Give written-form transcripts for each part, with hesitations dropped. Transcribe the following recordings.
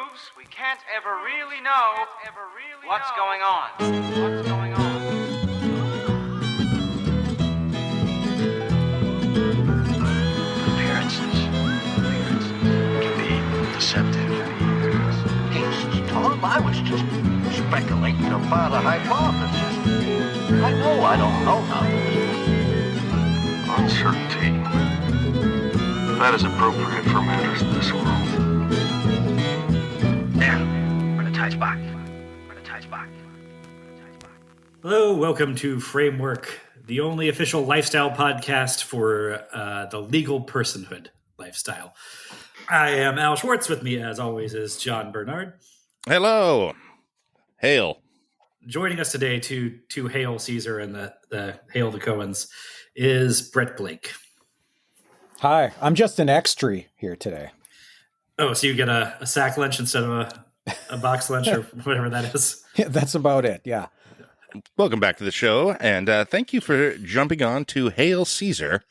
proves we can't ever really know what's going on. Appearances can be deceptive. Tom, I was just speculating about a hypothesis. I know I don't know nothing. Uncertainty. That is appropriate for matters of this world. There, we're in a tight spot. Hello, welcome to Framework, the only official lifestyle podcast for the legal personhood lifestyle. I am Al Schwartz. With me, as always, is John Bernard. Hello. Hail. Joining us today to hail Caesar and the hail the Coens is Brett Blake. Hi, I'm just an extra here today. Oh, so you get a sack lunch instead of a box lunch or whatever that is? Yeah, that's about it, yeah. Welcome back to the show, and thank you for jumping on to Hail Caesar,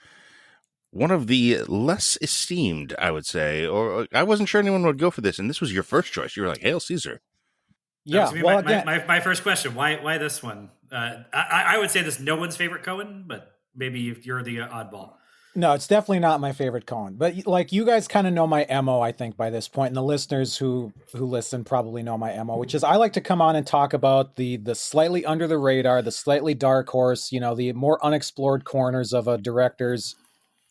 one of the less esteemed, I would say, or I wasn't sure anyone would go for this, and this was your first choice. You were like, Hail Caesar. Yeah, well, my first question, why this one? I would say this is no one's favorite Coen, but maybe if you're the oddball. No, it's definitely not my favorite Coen. But like you guys kind of know my MO, I think, by this point, and the listeners who listen probably know my MO, which is I like to come on and talk about the slightly under the radar, the slightly dark horse, the more unexplored corners of a director's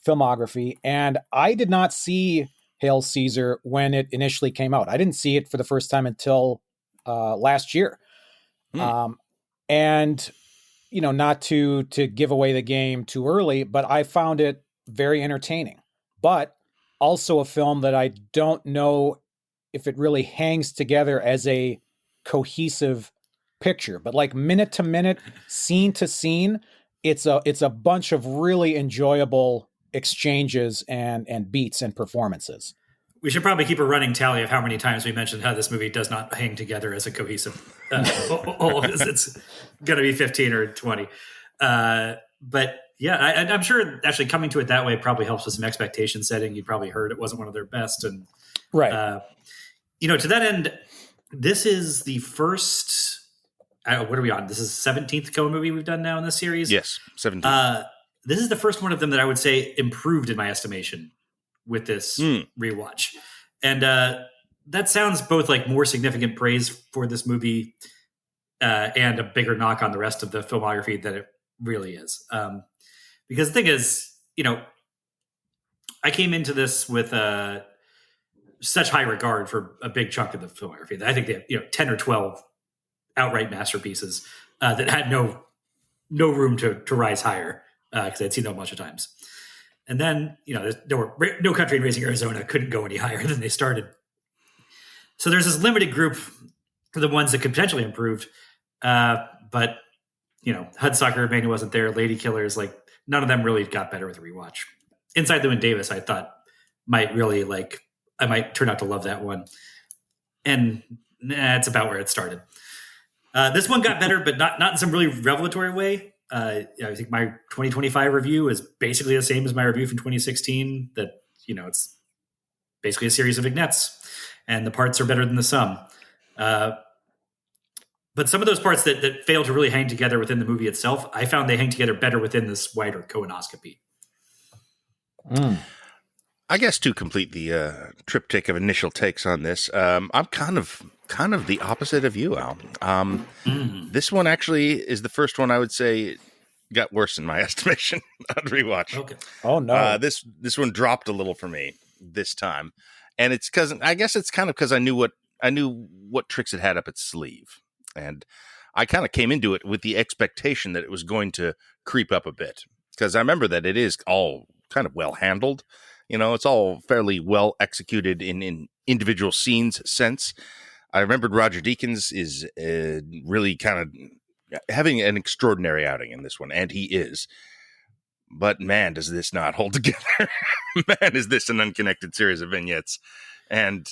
filmography. And I did not see Hail Caesar when it initially came out. I didn't see it for the first time until last year. And not to give away the game too early, but I found it very entertaining, but also a film that I don't know if it really hangs together as a cohesive picture, but like minute to minute, scene to scene, it's a bunch of really enjoyable exchanges and beats and performances. We should probably keep a running tally of how many times we mentioned how this movie does not hang together as a cohesive whole. It's going to be 15 or 20. But yeah, I'm sure actually coming to it that way probably helps with some expectation setting. You probably heard it wasn't one of their best. And, right. To that end, this is the first, what are we on? This is the 17th Coen movie we've done now in this series. Yes, 17th. This is the first one of them that I would say improved in my estimation with this rewatch. And that sounds both like more significant praise for this movie and a bigger knock on the rest of the filmography than it really is. Because the thing is, I came into this with such high regard for a big chunk of the filmography that I think they have, 10 or 12 outright masterpieces that had no room to rise higher because I'd seen them a bunch of times. And then, there were No Country in Raising Arizona couldn't go any higher than they started. So there's this limited group for the ones that could potentially improve. But, Hudsucker, Manny wasn't there, Lady Killers, like none of them really got better with a rewatch. Inside Llewyn Davis, I thought might really I might turn out to love that one. And that's about where it started. This one got better, but not in some really revelatory way. I think my 2025 review is basically the same as my review from 2016. That it's basically a series of vignettes, and the parts are better than the sum. But some of those parts that fail to really hang together within the movie itself, I found they hang together better within this wider Coen-Oscopy. I guess to complete the triptych of initial takes on this, I'm kind of the opposite of you, Al. This one actually is the first one I would say got worse in my estimation on rewatch. Okay. Oh no. This one dropped a little for me this time, and it's because I knew what tricks it had up its sleeve, and I kind of came into it with the expectation that it was going to creep up a bit because I remember that it is all kind of well handled. It's all fairly well executed in individual scenes sense. I remembered Roger Deakins is really kind of having an extraordinary outing in this one, and he is. But man, does this not hold together. Man, is this an unconnected series of vignettes. And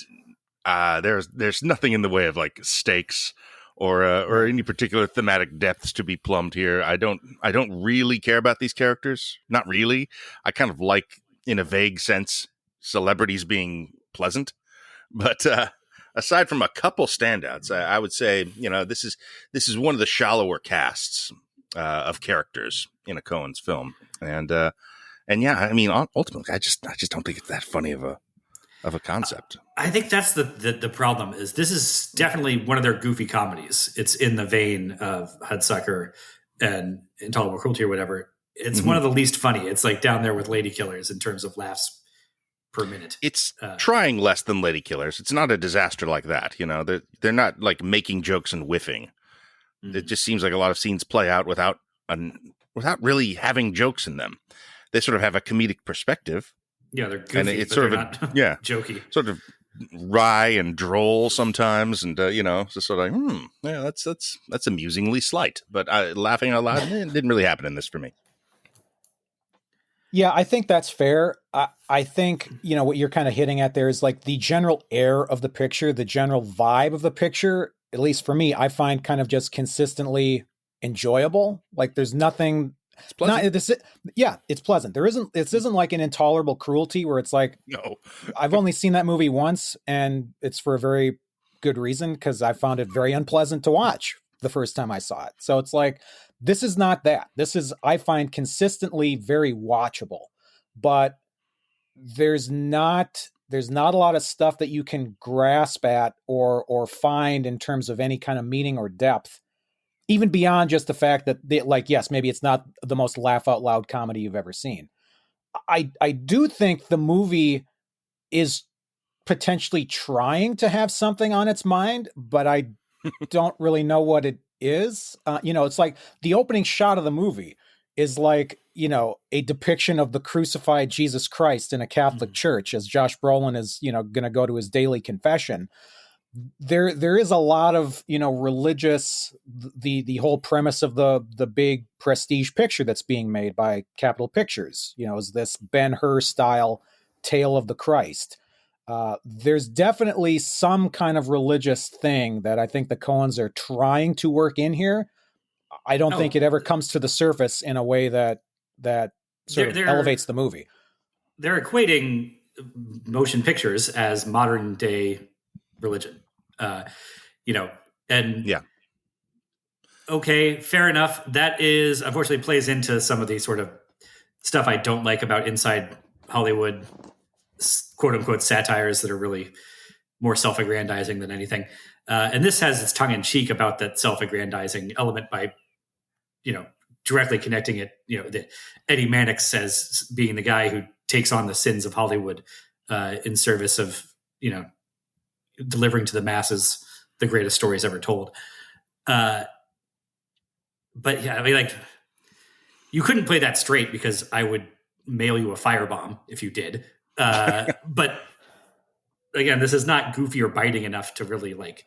there's nothing in the way of like stakes or any particular thematic depths to be plumbed here. I don't really care about these characters. Not really. I kind of like, in a vague sense, celebrities being pleasant, but aside from a couple standouts, I would say, this is one of the shallower casts of characters in a Coen's film, and yeah, I mean, ultimately, I just don't think it's that funny of a concept. I think that's the problem. Is this is definitely one of their goofy comedies. It's in the vein of Hudsucker and Intolerable Cruelty or whatever. It's one of the least funny. It's like down there with Lady Killers in terms of laughs per minute. It's trying less than Lady Killers. It's not a disaster like that. They're not like making jokes and whiffing. It just seems like a lot of scenes play out without really having jokes in them. They sort of have a comedic perspective. Yeah, they're goofy, and it's but sort they're of not jokey. Sort of wry and droll sometimes, and just sort of like, yeah, that's amusingly slight. But laughing out loud, it didn't really happen in this for me. Yeah, I think that's fair. I think, what you're kind of hitting at there is like the general air of the picture, the general vibe of the picture, at least for me, I find kind of just consistently enjoyable. Like there's nothing. It's pleasant. It's pleasant. This isn't like an Intolerable Cruelty where it's like, no, I've only seen that movie once and it's for a very good reason because I found it very unpleasant to watch the first time I saw it. So it's like, this is not that. This is, I find, consistently very watchable, but there's not a lot of stuff that you can grasp at or find in terms of any kind of meaning or depth, even beyond just the fact that yes, maybe it's not the most laugh out loud comedy you've ever seen. I do think the movie is potentially trying to have something on its mind, but I don't really know what it is. It's like the opening shot of the movie is like, a depiction of the crucified Jesus Christ in a Catholic church as Josh Brolin is, going to go to his daily confession. There is a lot of, religious, the whole premise of the big prestige picture that's being made by Capitol Pictures, is this Ben-Hur style tale of the Christ. There's definitely some kind of religious thing that I think the Coens are trying to work in here. I don't think it ever comes to the surface in a way that sort of elevates the movie. They're equating motion pictures as modern day religion, and yeah. Okay, fair enough. That is unfortunately plays into some of the sort of stuff I don't like about inside Hollywood, quote unquote satires that are really more self-aggrandizing than anything. And this has its tongue in cheek about that self-aggrandizing element by, directly connecting it, that Eddie Mannix as being the guy who takes on the sins of Hollywood in service of, delivering to the masses the greatest stories ever told. But yeah, I mean, like, you couldn't play that straight because I would mail you a firebomb if you did. But again, this is not goofy or biting enough to really like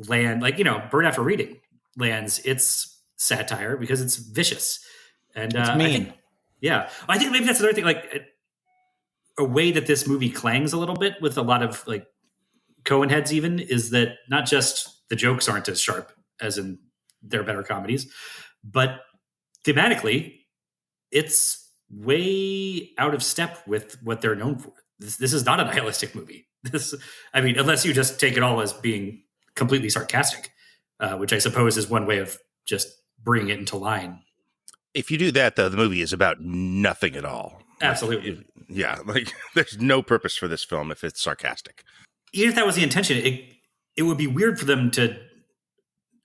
land, like, Burn After Reading lands its satire because it's vicious. And it's mean. I think maybe that's another thing, like a way that this movie clangs a little bit with a lot of like Coen heads even is that not just the jokes aren't as sharp as in their better comedies, but thematically it's way out of step with what they're known for. This is not a nihilistic movie. Unless you just take it all as being completely sarcastic, which I suppose is one way of just bringing it into line. If you do that, though, the movie is about nothing at all. Absolutely. Like there's no purpose for this film if it's sarcastic. Even if that was the intention, it would be weird for them to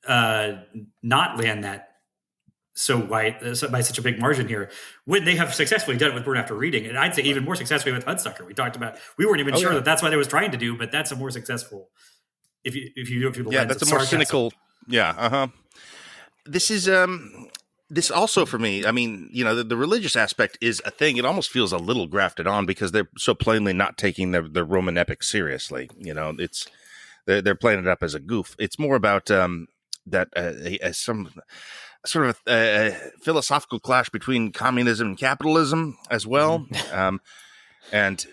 not land that by such a big margin here when they have successfully done it with Burn After Reading, and I'd say even more successfully with Hudsucker. We talked about, we weren't even sure that that's what they was trying to do, but that's a more successful if you do it through the lens that's a of more sarcasm. cynical. This is this also for me, I mean, the religious aspect is a thing. It almost feels a little grafted on because they're so plainly not taking the Roman epic seriously. It's they're playing it up as a goof. It's more about some sort of a philosophical clash between communism and capitalism as well. And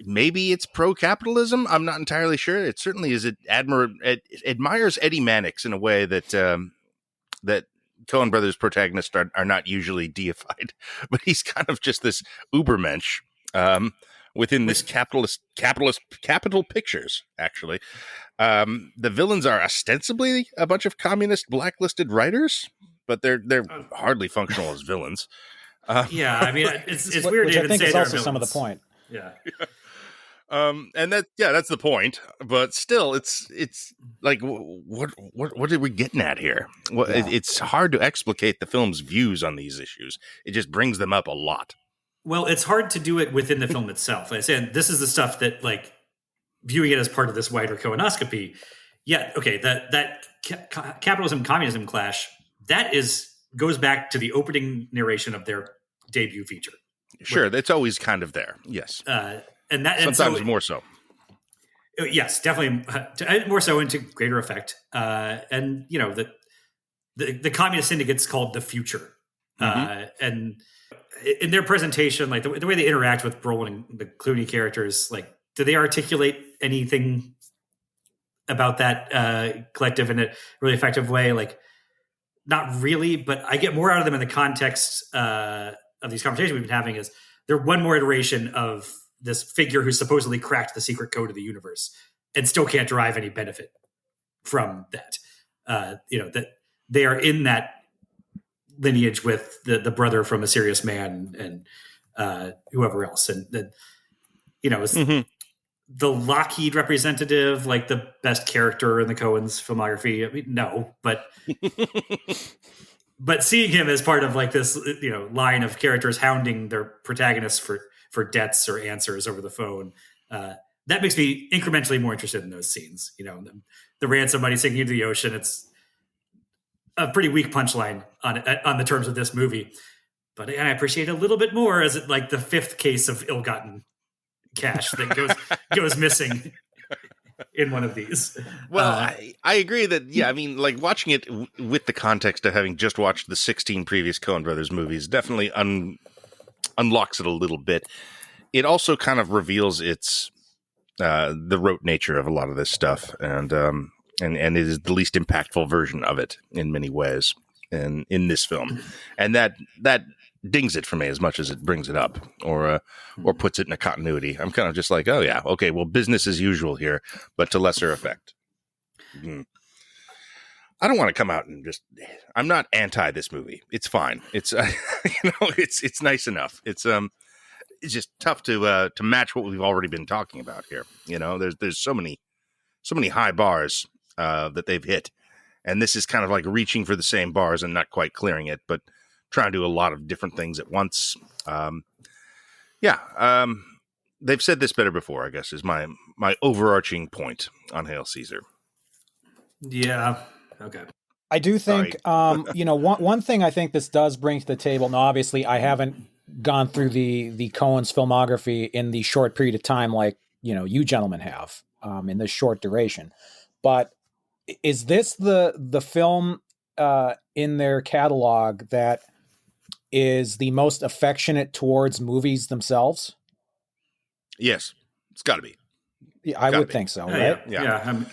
maybe it's pro-capitalism. I'm not entirely sure. It certainly is. It admires Eddie Mannix in a way that that Coen Brothers protagonists are not usually deified, but he's kind of just this ubermensch within this capital pictures, actually. The villains are ostensibly a bunch of communist blacklisted writers, but they're hardly functional as villains. Yeah, I mean, it's weird which to I even think say is they're also some of the villains. point. Yeah. And that's the point. But still, it's like, what are we getting at here? Well, Yeah. it's hard to explicate the film's views on these issues. It just brings them up a lot. Well, it's hard to do it within the film itself. Like I said, this is the stuff that, like, viewing it as part of this wider Coen-Oscopy. Yeah, okay, that capitalism communism clash, that goes back to the opening narration of their debut feature. Sure, it's always kind of there. Yes, and sometimes more so. Yes, definitely more so into greater effect. And you know the communist syndicate's called the Future, and in their presentation, like the way they interact with Brolin and the Clooney characters, like, do they articulate anything about that collective in a really effective way? Like, not really, but I get more out of them in the context of these conversations we've been having. Is they're one more iteration of this figure who supposedly cracked the secret code of the universe and still can't derive any benefit from that. That they are in that lineage with the brother from A Serious Man and whoever else. And is the Lockheed representative like the best character in the Coens filmography? I mean, no, but but seeing him as part of like this, line of characters hounding their protagonists for debts or answers over the phone, that makes me incrementally more interested in those scenes. The ransom money sinking into the ocean. It's a pretty weak punchline on the terms of this movie, but I appreciate it a little bit more as like the fifth case of ill-gotten cash that goes missing in one of these. Well, I agree that, yeah, I mean, like, watching it with the context of having just watched the 16 previous Coen Brothers movies definitely unlocks it a little bit. It also kind of reveals the rote nature of a lot of this stuff, and it is the least impactful version of it in many ways in this film. And that dings it for me as much as it brings it up or puts it in a continuity. I'm kind of just like, oh yeah, okay, well, business as usual here, but to lesser effect. I don't want to come out and I'm not anti this movie. It's fine. It's, it's nice enough. It's just tough to match what we've already been talking about here. There's so many high bars that they've hit, and this is kind of like reaching for the same bars and not quite clearing it, but trying to do a lot of different things at once. They've said this better before, I guess, is my overarching point on Hail Caesar. Yeah. Okay. I do think, one thing I think this does bring to the table. Now, obviously, I haven't gone through the Coen's filmography in the short period of time like you gentlemen have in this short duration. But is this the film in their catalog that is the most affectionate towards movies themselves? Yes, it's got to be. Yeah, I would think so, right? Yeah.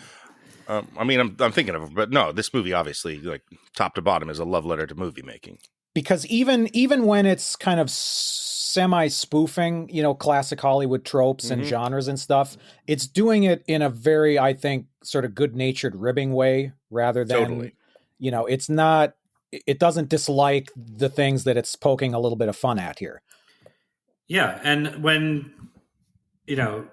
I'm thinking of it, but no, this movie obviously, like, top to bottom, is a love letter to movie making. Because even when it's kind of semi-spoofing, classic Hollywood tropes and genres and stuff, it's doing it in a very, I think, sort of good-natured ribbing way rather than, it's not, it doesn't dislike the things that it's poking a little bit of fun at here. Yeah, and when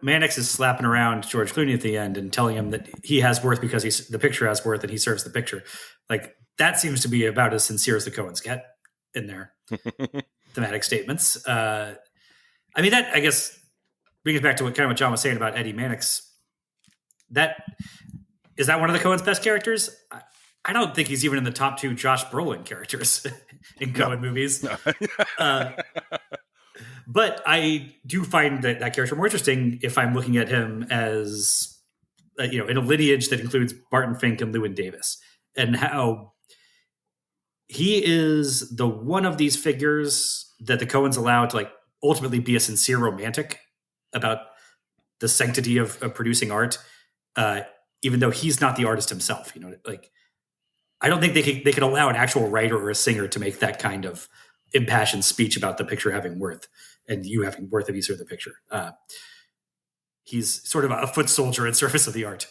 Mannix is slapping around George Clooney at the end and telling him that he has worth because the picture has worth and he serves the picture. Like, that seems to be about as sincere as the Coens get in their thematic statements. That, I guess, brings back to what John was saying about Eddie Mannix. Is that one of the Coen's best characters? I don't think he's even in the top two Josh Brolin characters in Coen movies. No. But I do find that character more interesting if I'm looking at him as, in a lineage that includes Barton Fink and Llewyn Davis, and how he is the one of these figures that the Coens allow to, like, ultimately be a sincere romantic about the sanctity of producing art, even though he's not the artist himself. I don't think they could allow an actual writer or a singer to make that kind of impassioned speech about the picture having worth. and you having worth of either the picture. He's sort of a foot soldier in service of the art.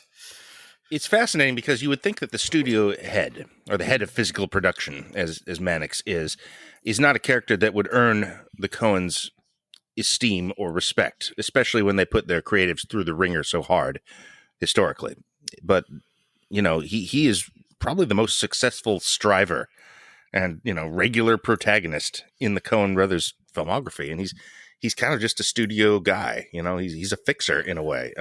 It's fascinating because you would think that the studio head, or the head of physical production, as Mannix is not a character that would earn the Coens' esteem or respect, especially when they put their creatives through the ringer so hard historically. But, he is probably the most successful striver and, regular protagonist in the Coen brothers filmography. And he's kind of just a studio guy. He's a fixer in a way.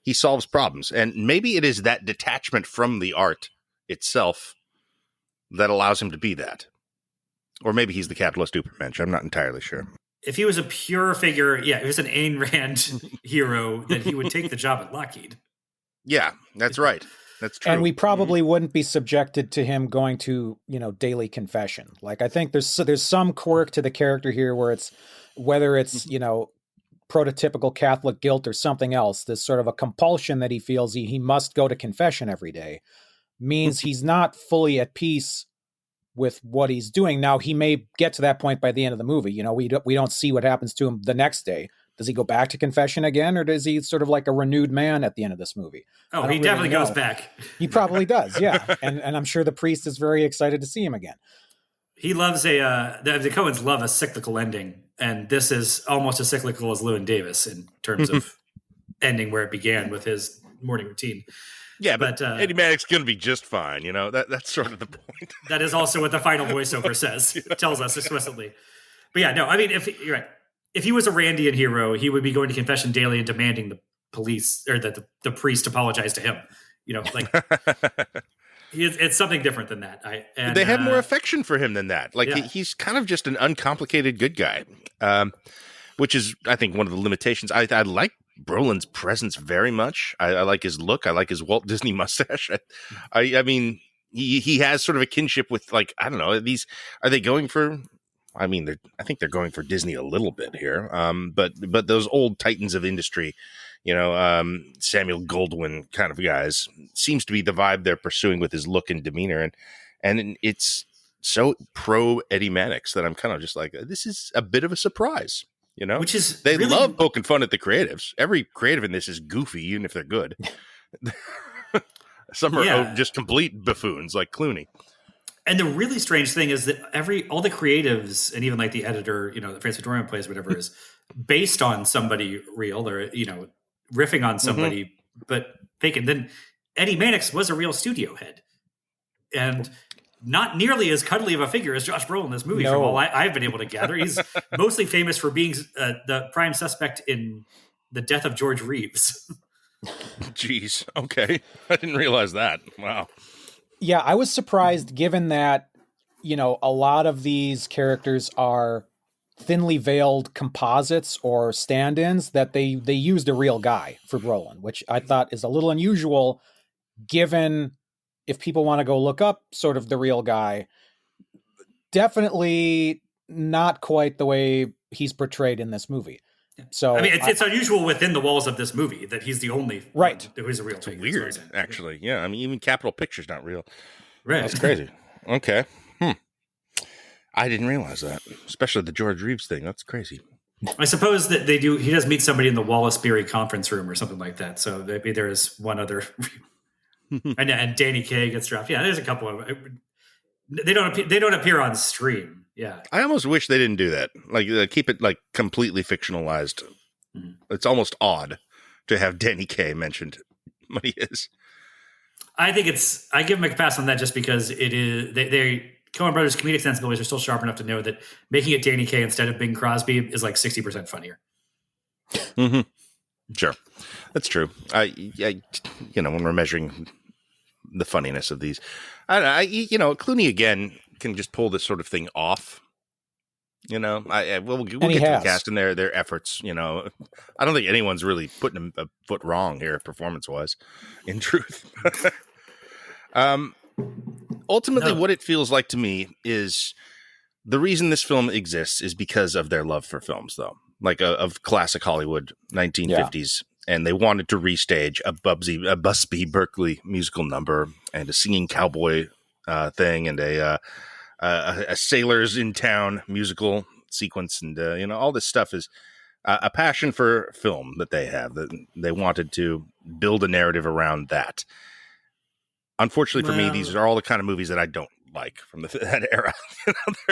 He solves problems. And maybe it is that detachment from the art itself that allows him to be that. Or maybe he's the capitalist Supermensch. I'm not entirely sure. If he was a pure figure, if he was an Ayn Rand hero, then he would take the job at Lockheed. Yeah, that's right. That's true. And we probably wouldn't be subjected to him going to, daily confession. Like, I think there's some quirk to the character here where whether it's prototypical Catholic guilt or something else, this sort of a compulsion that he feels he must go to confession every day means he's not fully at peace with what he's doing. Now, he may get to that point by the end of the movie. We don't see what happens to him the next day. Does he go back to confession again, or does he sort of like a renewed man at the end of this movie? Oh, he definitely goes back. He probably does, yeah. And I'm sure the priest is very excited to see him again. He loves the Coens love a cyclical ending, and this is almost as cyclical as Llewyn Davis in terms of ending where it began with his morning routine. Yeah, but Eddie Mannix is going to be just fine. That's sort of the point. That is also what the final voiceover says, tells us explicitly. But yeah, no, I mean, you're right. If he was a Randian hero, he would be going to confession daily and demanding the police or that the priest apologize to him. It's something different than that. They have more affection for him than that. He's kind of just an uncomplicated good guy, which is, I think, one of the limitations. I like Brolin's presence very much. I like his look. I like his Walt Disney mustache. I mean, he has sort of a kinship with, I don't know. Are they going for? I mean, I think they're going for Disney a little bit here. But those old titans of industry, Samuel Goldwyn kind of guys, seems to be the vibe they're pursuing with his look and demeanor. And it's so pro Eddie Mannix that I'm kind of just like, this is a bit of a surprise, Which is they really love poking fun at the creatives. Every creative in this is goofy, even if they're good. Some are just complete buffoons like Clooney. And the really strange thing is that all the creatives and even like the editor, the Francis Dorian plays, whatever, is based on somebody real or, riffing on somebody, but fake. And then Eddie Mannix was a real studio head and not nearly as cuddly of a figure as Josh Brolin in this movie. No. From all I've been able to gather, he's mostly famous for being the prime suspect in the death of George Reeves. Jeez. Okay. I didn't realize that. Wow. Yeah, I was surprised given that, a lot of these characters are thinly veiled composites or stand-ins, that they used a real guy for Brolin, which I thought is a little unusual given if people want to go look up sort of the real guy. Definitely not quite the way he's portrayed in this movie. So I mean, it's unusual within the walls of this movie that he's the only right who's a real it's figure. Weird, actually. Yeah, I mean, even Capitol Picture's not real. Right, that's crazy. Okay, I didn't realize that, especially the George Reeves thing. That's crazy. I suppose that they do. He does meet somebody in the Wallace Beery conference room or something like that. So maybe there is one other, and Danny Kaye gets dropped. Yeah, there's a couple of. They don't appear on stream. Yeah, I almost wish they didn't do that. Keep it completely fictionalized. Mm-hmm. It's almost odd to have Danny Kaye mentioned, but he is. I think I give him a pass on that just because it is they Coen Brothers' comedic sensibilities are still sharp enough to know that making it Danny Kaye instead of Bing Crosby is 60% funnier. Mm-hmm. Sure, that's true. When we're measuring the funniness of these, Clooney again can just pull this sort of thing off. We'll get to the cast and their efforts. I don't think anyone's really putting a foot wrong here, performance wise. In truth, ultimately, what it feels like to me is the reason this film exists is because of their love for films, though, of classic Hollywood 1950s. Yeah. And they wanted to restage a Busby Berkeley musical number and a singing cowboy thing and a Sailors in Town musical sequence, and all this stuff is a passion for film that they have. That they wanted to build a narrative around that. Unfortunately for me, these are all the kind of movies that I don't like from that era.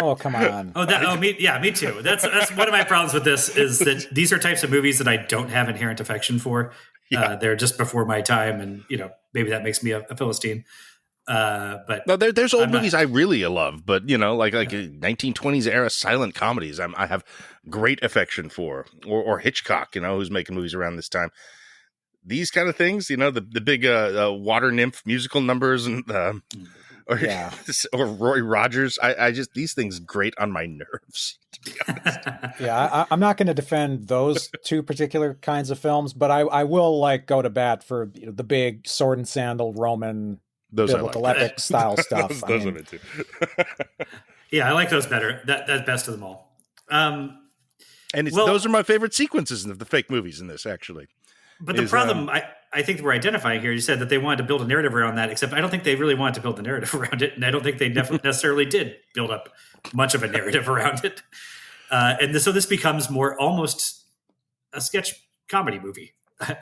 Oh, come on. Me too. That's one of my problems with this is that these are types of movies that I don't have inherent affection for. Yeah. They're just before my time, and maybe that makes me a Philistine. But no, there's old movies I really love, but like 1920s era silent comedies, I have great affection for, or Hitchcock, who's making movies around this time. These kind of things, the big water nymph musical numbers, and or Roy Rogers. I just, these things grate on my nerves, to be honest. Yeah, I'm not going to defend those two particular kinds of films, but I will go to bat for the big sword and sandal Roman biblical epic style stuff. those are it too. Yeah, I like those better. That's best of them all. And those are my favorite sequences of the fake movies in this, actually. But the problem I think we're identifying here, you said that they wanted to build a narrative around that, except I don't think they really wanted to build the narrative around it, and I don't think they necessarily did build up much of a narrative around it. So this becomes more almost a sketch comedy movie.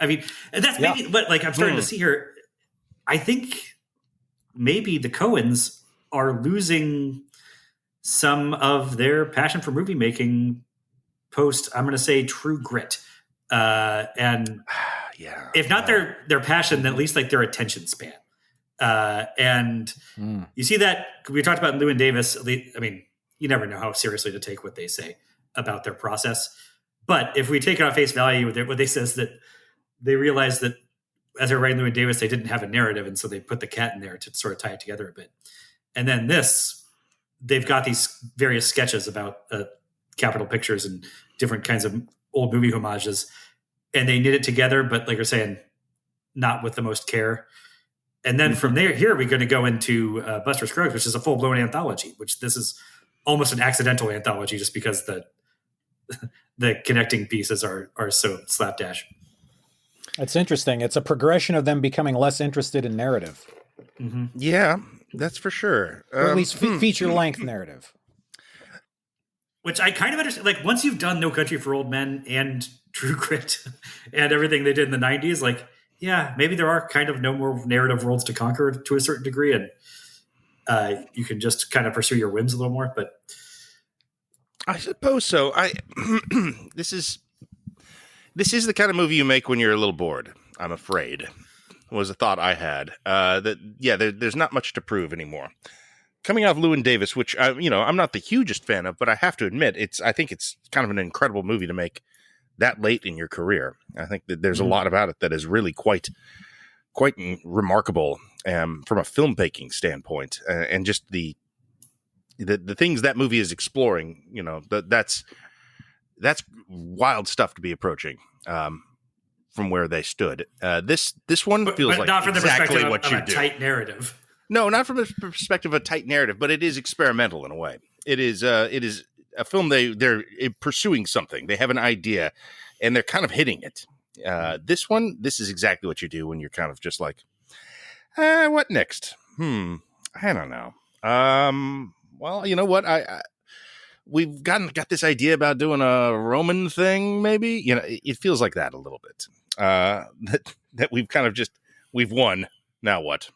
I mean, and that's maybe what I'm starting to see here. I think maybe the Coens are losing some of their passion for movie making post, I'm going to say, True Grit. And if not their passion, then at least their attention span. You see that we talked about Llewyn Davis. I mean, you never know how seriously to take what they say about their process. But if we take it on face value, what they says that they realized that as they're writing Llewyn Davis, they didn't have a narrative, and so they put the cat in there to sort of tie it together a bit. And then they've got these various sketches about Capitol Pictures and different kinds of old movie homages, and they knit it together, but like you're saying, not with the most care. And then from here, we're going to go into Buster Scruggs, which is a full-blown anthology, which this is almost an accidental anthology just because the connecting pieces are so slapdash. It's interesting. It's a progression of them becoming less interested in narrative. Mm-hmm. Yeah, that's for sure. Or at least feature-length narrative. Which I kind of understand. Once you've done No Country for Old Men and True Grit and everything they did in the 90s, maybe there are kind of no more narrative worlds to conquer to a certain degree, and you can just kind of pursue your whims a little more. But I suppose so. This is the kind of movie you make when you're a little bored, I'm afraid, was a thought I had. There's not much to prove anymore. Coming off Llewyn Davis, which I'm not the hugest fan of, but I have to admit, I think it's kind of an incredible movie to make that late in your career. I think that there's a lot about it that is really quite remarkable from a filmmaking standpoint, and just the things that movie is exploring. That's wild stuff to be approaching from where they stood. This one feels but not from exactly the perspective what you of a do. tight narrative. No, not from the perspective of a tight narrative, but it is experimental in a way. It is a film. They're pursuing something. They have an idea, and they're kind of hitting it. This is exactly what you do when you're kind of just what next? I don't know. Well, you know what? We've got this idea about doing a Roman thing. Maybe it feels like that a little bit. That we've kind of we've won. Now what?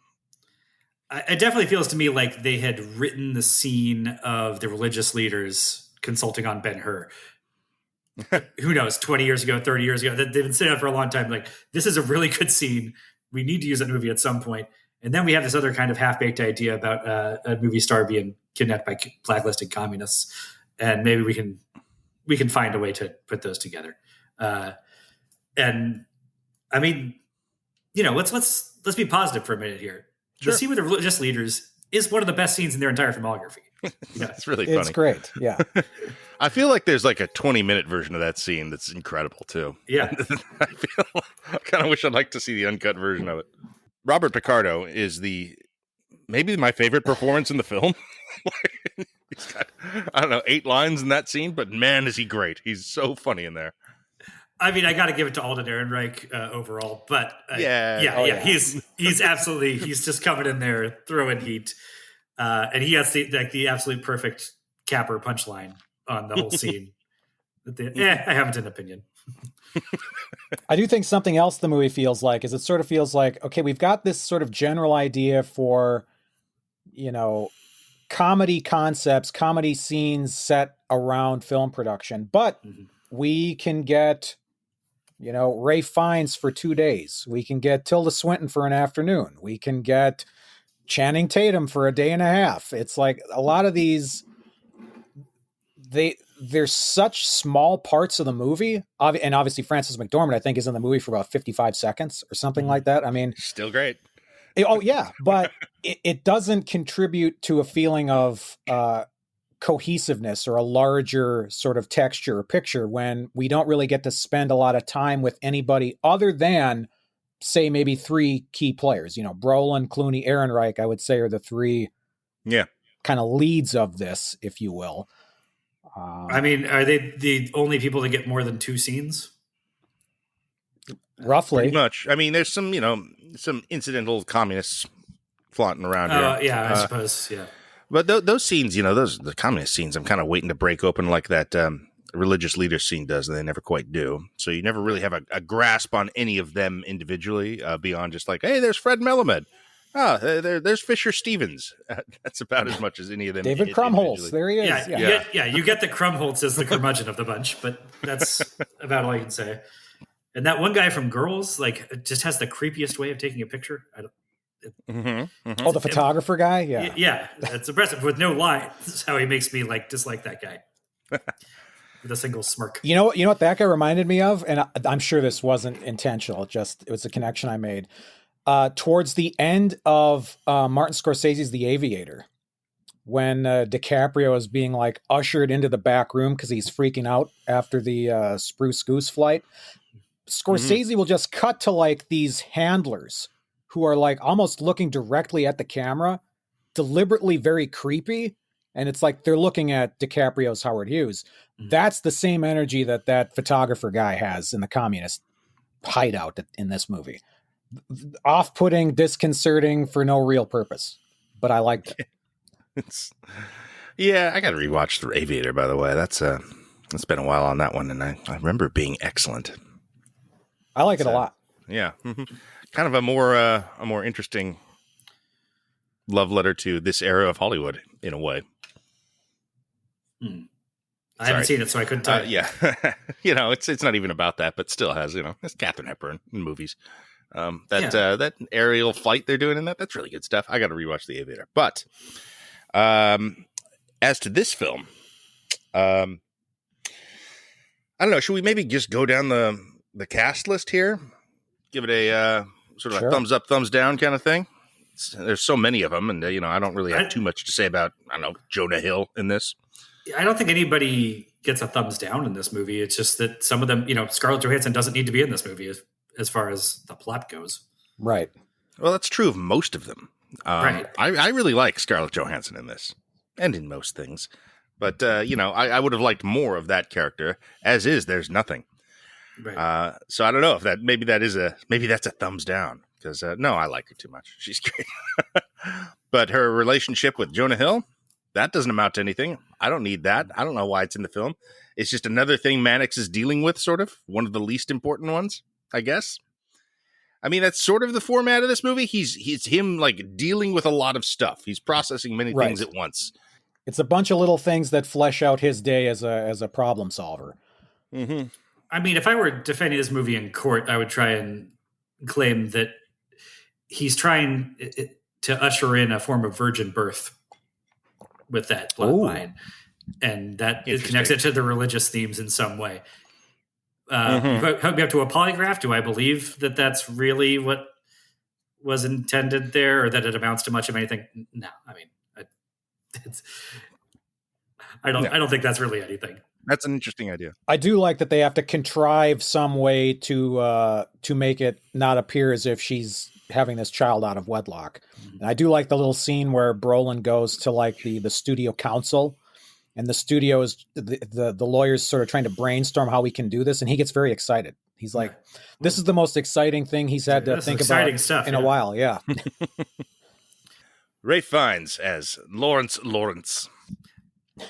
It definitely feels to me like they had written the scene of the religious leaders consulting on Ben-Hur. Who knows, 20 years ago, 30 years ago. They've been saying that for a long time. This is a really good scene. We need to use that movie at some point. And then we have this other kind of half-baked idea about a movie star being kidnapped by blacklisted communists. And maybe we can find a way to put those together. And I mean, let's be positive for a minute here. Sure. The scene with the religious leaders is one of the best scenes in their entire filmography. It's really funny. It's great. Yeah. I feel like there's a 20-minute version of that scene that's incredible too. Yeah. I kind of wish I'd like to see the uncut version of it. Robert Picardo is maybe my favorite performance in the film. He's got, 8 lines in that scene, but man, is he great. He's so funny in there. I mean, I got to give it to Alden Ehrenreich overall, but he's absolutely, he's just coming in there throwing heat, and he has the absolute perfect capper punchline on the whole scene. I haven't an opinion. I do think something else the movie feels like is it sort of feels like, okay, we've got this sort of general idea for, comedy concepts, comedy scenes set around film production, but we can get, Ray Fiennes for 2 days. We can get Tilda Swinton for an afternoon. We can get Channing Tatum for a day and a half. It's like a lot of these, they're such small parts of the movie. And obviously Frances McDormand, I think, is in the movie for about 55 seconds or something like that. I mean, still great. Oh yeah. But it doesn't contribute to a feeling of cohesiveness or a larger sort of texture or picture when we don't really get to spend a lot of time with anybody other than, say, maybe 3 key players. Brolin, Clooney, Ehrenreich, I would say, are the 3 kind of leads of this, if you will. I mean, are they the only people that get more than 2 scenes? Roughly. Pretty much. I mean, there's some, some incidental communists flaunting around here. Yeah, I suppose, yeah. But those scenes, the communist scenes, I'm kind of waiting to break open like that religious leader scene does, and they never quite do. So you never really have a grasp on any of them individually beyond just like, hey, there's Fred Melamed. There's Fisher Stevens. That's about as much as any of them. David Krumholtz, there he is. Yeah. You get the Krumholtz as the curmudgeon of the bunch, but that's about all you can say. And that one guy from Girls, just has the creepiest way of taking a picture. Oh, the photographer guy? Yeah. Yeah, it's impressive with no line. This is how he makes me dislike that guy. With a single smirk. You know what that guy reminded me of? And I'm sure this wasn't intentional. It was a connection I made. Towards the end of Martin Scorsese's The Aviator, when DiCaprio is being ushered into the back room because he's freaking out after the Spruce Goose flight, Scorsese will just cut to these handlers who are almost looking directly at the camera, deliberately very creepy. And it's like they're looking at DiCaprio's Howard Hughes. That's the same energy that photographer guy has in the communist hideout in this movie. Off-putting, disconcerting for no real purpose. But I liked it. Yeah, I got to rewatch The Aviator, by the way. It's been a while on that one, and I remember it being excellent. I like it a lot. Yeah. Kind of a more interesting love letter to this era of Hollywood, in a way. I haven't seen it, so I couldn't tell you. Yeah. It's not even about that, but still has, it's Katharine Hepburn in movies. That aerial fight they're doing in that's really good stuff. I got to rewatch The Aviator. But as to this film, I don't know. Should we maybe just go down the cast list here? Give it a sort of a thumbs up, thumbs down kind of thing. There's so many of them, and I don't really have too much to say about Jonah Hill in this. I don't think anybody gets a thumbs down in this movie. It's just that some of them, Scarlett Johansson doesn't need to be in this movie as far as the plot goes. Right. Well, that's true of most of them. Right. I really like Scarlett Johansson in this, and in most things. But I would have liked more of that character. As is, there's nothing. Right. So I don't know if maybe that's a thumbs down, because no, I like her too much. She's great. But her relationship with Jonah Hill, that doesn't amount to anything. I don't need that. I don't know why it's in the film. It's just another thing Mannix is dealing with, sort of one of the least important ones, I guess. I mean, that's sort of the format of this movie. He's him dealing with a lot of stuff. He's processing many things at once. It's a bunch of little things that flesh out his day as a problem solver. Mm-hmm. I mean, if I were defending this movie in court, I would try and claim that he's trying to usher in a form of virgin birth with that bloodline, and that it connects it to the religious themes in some way. Hook me up to a polygraph. Do I believe that that's really what was intended there, or that it amounts to much of anything? No, I mean, I don't think that's really anything. That's an interesting idea. I do like that they have to contrive some way to make it not appear as if she's having this child out of wedlock. And I do like the little scene where Brolin goes to the studio council, and the studio is the lawyer's sort of trying to brainstorm how we can do this, and he gets very excited. He's like, "This is the most exciting thing he's had to think about in a while." Yeah. Ray Fiennes as Lawrence.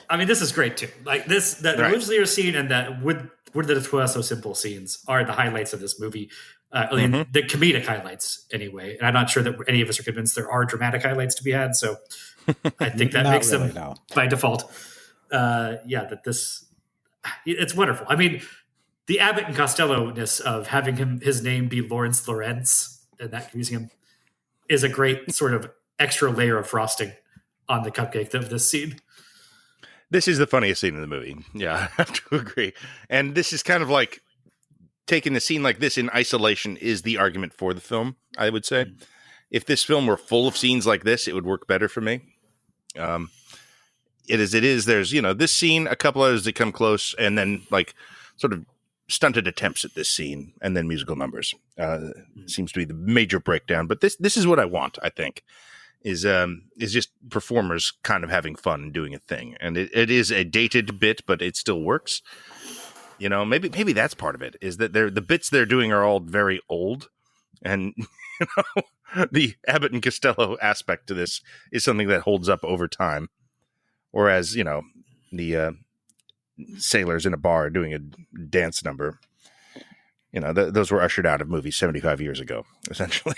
I mean, this is great too. Like the religious leader scene and that would the Twas So Simple scenes are the highlights of this movie. I mean, the comedic highlights anyway. And I'm not sure that any of us are convinced there are dramatic highlights to be had. So I think that makes really, them by default. That it's wonderful. I mean, the Abbott and Costello-ness of having his name be Lawrence Lorenz and that confusing him is a great sort of extra layer of frosting on the cupcake of this scene. This is the funniest scene in the movie. Yeah, I have to agree. And this is kind of like taking a scene like this in isolation is the argument for the film, I would say. If this film were full of scenes like this, it would work better for me. It is. There's, this scene, a couple others that come close, and then like sort of stunted attempts at this scene, and then musical numbers. Seems to be the major breakdown. But this is what I want, I think. Is just performers kind of having fun and doing a thing. And it is a dated bit, but it still works. Maybe that's part of it, is that the bits they're doing are all very old. And, the Abbott and Costello aspect to this is something that holds up over time. Whereas, the sailors in a bar doing a dance number, those were ushered out of movies 75 years ago, essentially.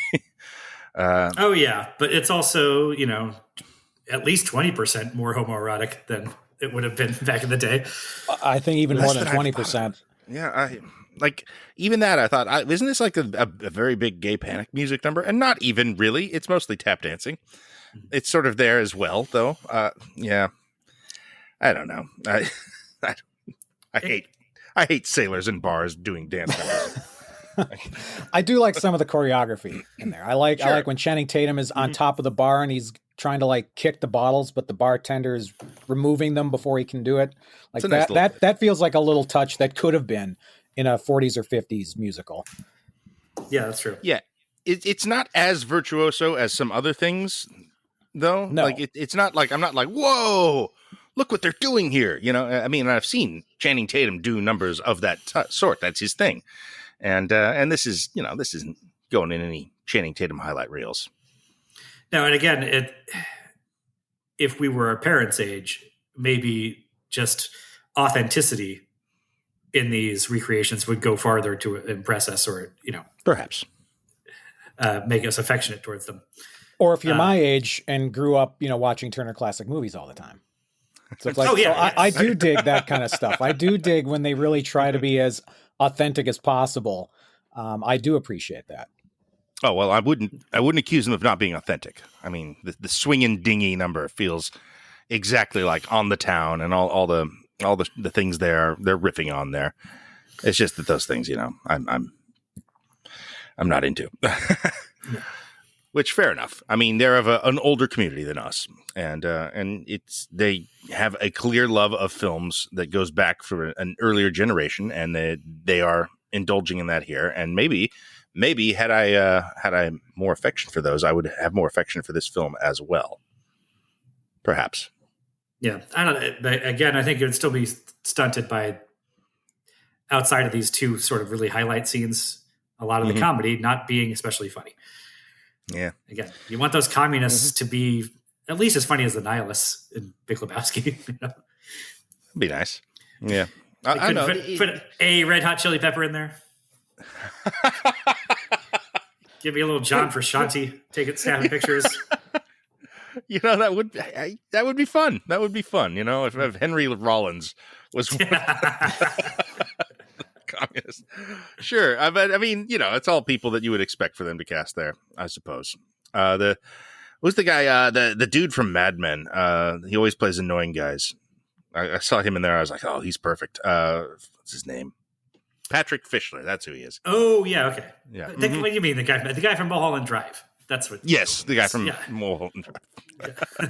But it's also, at least 20% more homoerotic than it would have been back in the day. I think even more than 20%. Yeah, even that, I thought, isn't this like a very big gay panic music number? And not even really. It's mostly tap dancing. It's sort of there as well, though. Yeah, I don't know. I hate sailors in bars doing dance numbers. I do like some of the choreography in there. I like when Channing Tatum is on top of the bar and he's trying to like kick the bottles, but the bartender is removing them before he can do it. Like that feels like a little touch that could have been in a 40s or 50s musical. Yeah, that's true. Yeah, it's not as virtuoso as some other things, though. No. Like it's not like I'm not like, whoa, look what they're doing here. I mean, I've seen Channing Tatum do numbers of that sort. That's his thing. And this isn't going in any Channing Tatum highlight reels. No, and again, if we were a parent's age, maybe just authenticity in these recreations would go farther to impress us, or perhaps make us affectionate towards them. Or if you're my age and grew up, watching Turner Classic Movies all the time. So it's like, I do dig that kind of stuff. I do dig when they really try to be as authentic as possible. I do appreciate that. Oh, well, I wouldn't accuse them of not being authentic. I mean, the swinging dinghy number feels exactly like On the Town and all the things they're riffing on there. It's just that those things, I'm not into. Which, fair enough. I mean, they're of an older community than us, and they have a clear love of films that goes back for an earlier generation, and they are indulging in that here. And maybe had I more affection for those, I would have more affection for this film as well. Perhaps. Yeah, I don't know. But again, I think it would still be stunted by, outside of these two sort of really highlight scenes, a lot of the comedy not being especially funny. Yeah. Again, you want those communists to be at least as funny as the nihilists in Big Lebowski. Be nice. Yeah. I know. Put a Red Hot Chili Pepper in there. Give me a little John Frusciante snapping pictures. That would be fun. That would be fun. If Henry Rollins was communist. Sure. But I mean, it's all people that you would expect for them to cast there, I suppose. Who's the guy, the dude from Mad Men? He always plays annoying guys. I saw him in there. I was like, oh, he's perfect. What's his name? Patrick Fischler. That's who he is. Oh, yeah. Okay. Yeah. What do you mean? The guy from Mulholland Drive. That's what. Yes. The guy from Mulholland Drive. Yeah.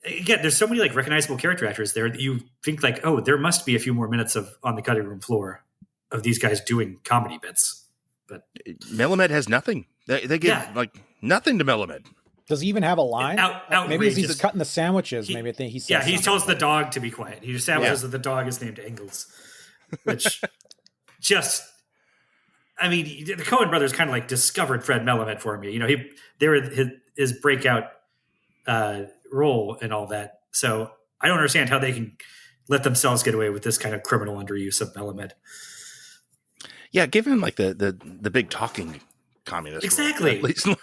Again, there's so many like recognizable character actors there that you think like, oh, there must be a few more minutes on the cutting room floor of these guys doing comedy bits. But Melamed has nothing. They give like nothing to Melamed. Does he even have a line? Maybe he's cutting the sandwiches. Maybe I think he says he tells the dog to be quiet. He establishes that the dog is named Engels, which I mean, the Coen brothers kind of like discovered Fred Melamed for me. They were his breakout role and all that. So I don't understand how they can let themselves get away with this kind of criminal underuse of Melamed. Yeah, give him like the big talking communist. Exactly. Role,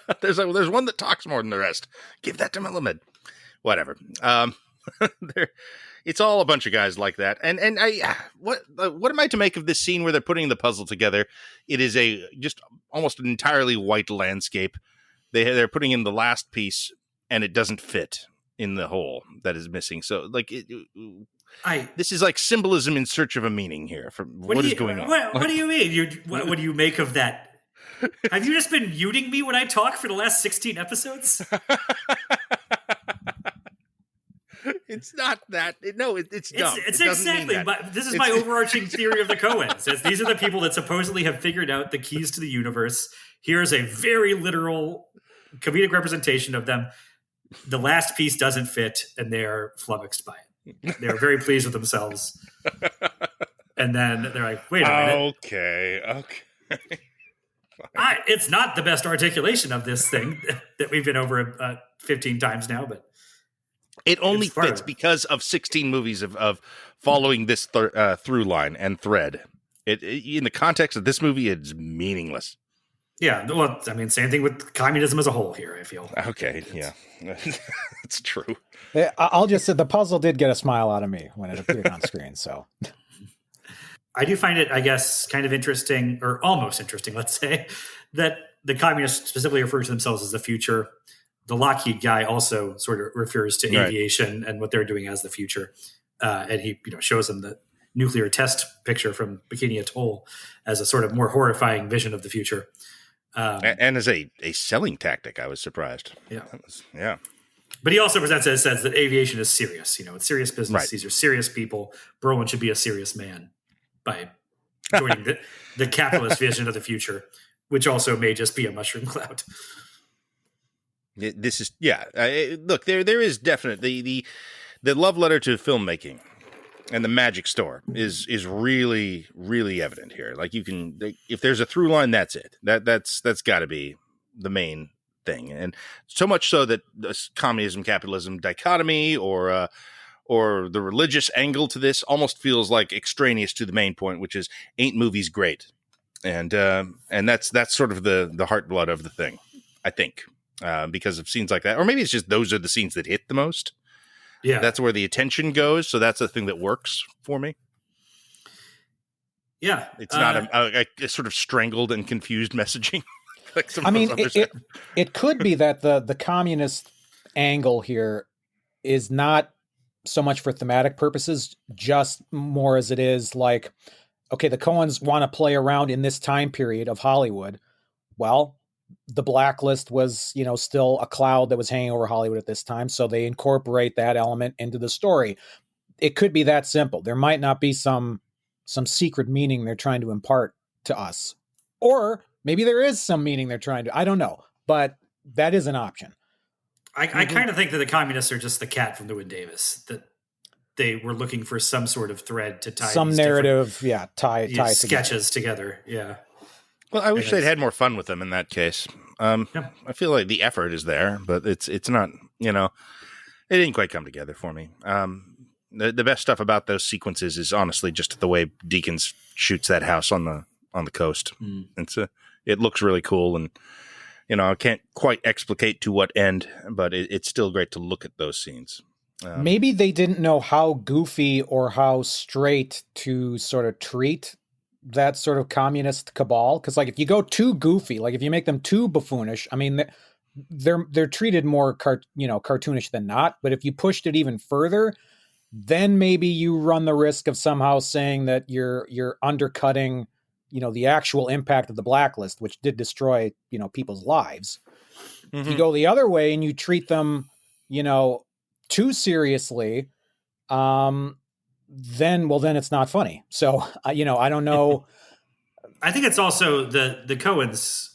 at least there's one that talks more than the rest. Give that to Melamed. Whatever. It's all a bunch of guys like that. And what am I to make of this scene where they're putting the puzzle together? It is just almost an entirely white landscape. They're putting in the last piece, and it doesn't fit in the hole that is missing. So like this is like symbolism in search of a meaning here. What is going on? What do you mean? What do you make of that? Have you just been muting me when I talk for the last 16 episodes? It's not that. It's dumb. It's exactly. This is my overarching theory of the Coens. As these are the people that supposedly have figured out the keys to the universe. Here's a very literal comedic representation of them. The last piece doesn't fit, and they're flummoxed by it. They're very pleased with themselves. And then they're like, wait a minute. Okay. It's not the best articulation of this thing that we've been over 15 times now, but it only fits because of 16 movies of following this through line and thread. It in the context of this movie, it's meaningless. Yeah, well, I mean, same thing with communism as a whole here, I feel. Okay, yeah. It's true. I'll just say the puzzle did get a smile out of me when it appeared on screen, so. I do find it, I guess, kind of interesting, or almost interesting, let's say, that the communists specifically refer to themselves as the future. The Lockheed guy also sort of refers to aviation and what they're doing as the future. And he shows them the nuclear test picture from Bikini Atoll as a sort of more horrifying vision of the future. And as a selling tactic, I was surprised. Yeah. But he also presents it as says that aviation is serious. It's serious business. Right. These are serious people. Brolin should be a serious man by joining the capitalist vision of the future, which also may just be a mushroom cloud. This is look, there is definitely the love letter to filmmaking and the magic store is really, really evident here. Like if there's a through line, that's it. That's got to be the main thing. And so much so that this communism, capitalism dichotomy or the religious angle to this almost feels like extraneous to the main point, which is ain't movies great. And that's sort of the heartblood of the thing, I think, because of scenes like that. Or maybe it's just those are the scenes that hit the most. Yeah, that's where the attention goes. So that's the thing that works for me. Yeah, it's not a sort of strangled and confused messaging. Like I mean, it could be that the communist angle here is not so much for thematic purposes, just more as it is like, okay, the Coens want to play around in this time period of Hollywood. Well, the blacklist was, still a cloud that was hanging over Hollywood at this time. So they incorporate that element into the story. It could be that simple. There might not be some secret meaning they're trying to impart to us, or maybe there is some meaning they're trying to, I don't know, but that is an option. I kind of think that the communists are just the cat from Llewyn Davis, that they were looking for some sort of thread to tie some narrative, tie sketches together. Yeah. Well, I wish they'd had more fun with them in that case. I feel like the effort is there, but it's not, it didn't quite come together for me. The best stuff about those sequences is honestly just the way Deakins shoots that house on the coast. It looks really cool, and I can't quite explicate to what end, but it's still great to look at those scenes. Maybe they didn't know how goofy or how straight to sort of treat that sort of communist cabal, because like if you go too goofy, like if you make them too buffoonish, I mean they're treated more cartoonish than not. But if you pushed it even further, then maybe you run the risk of somehow saying that you're undercutting the actual impact of the blacklist, which did destroy people's lives. Mm-hmm. If you go the other way and you treat them too seriously, then it's not funny. So, I don't know. I think it's also the Coens.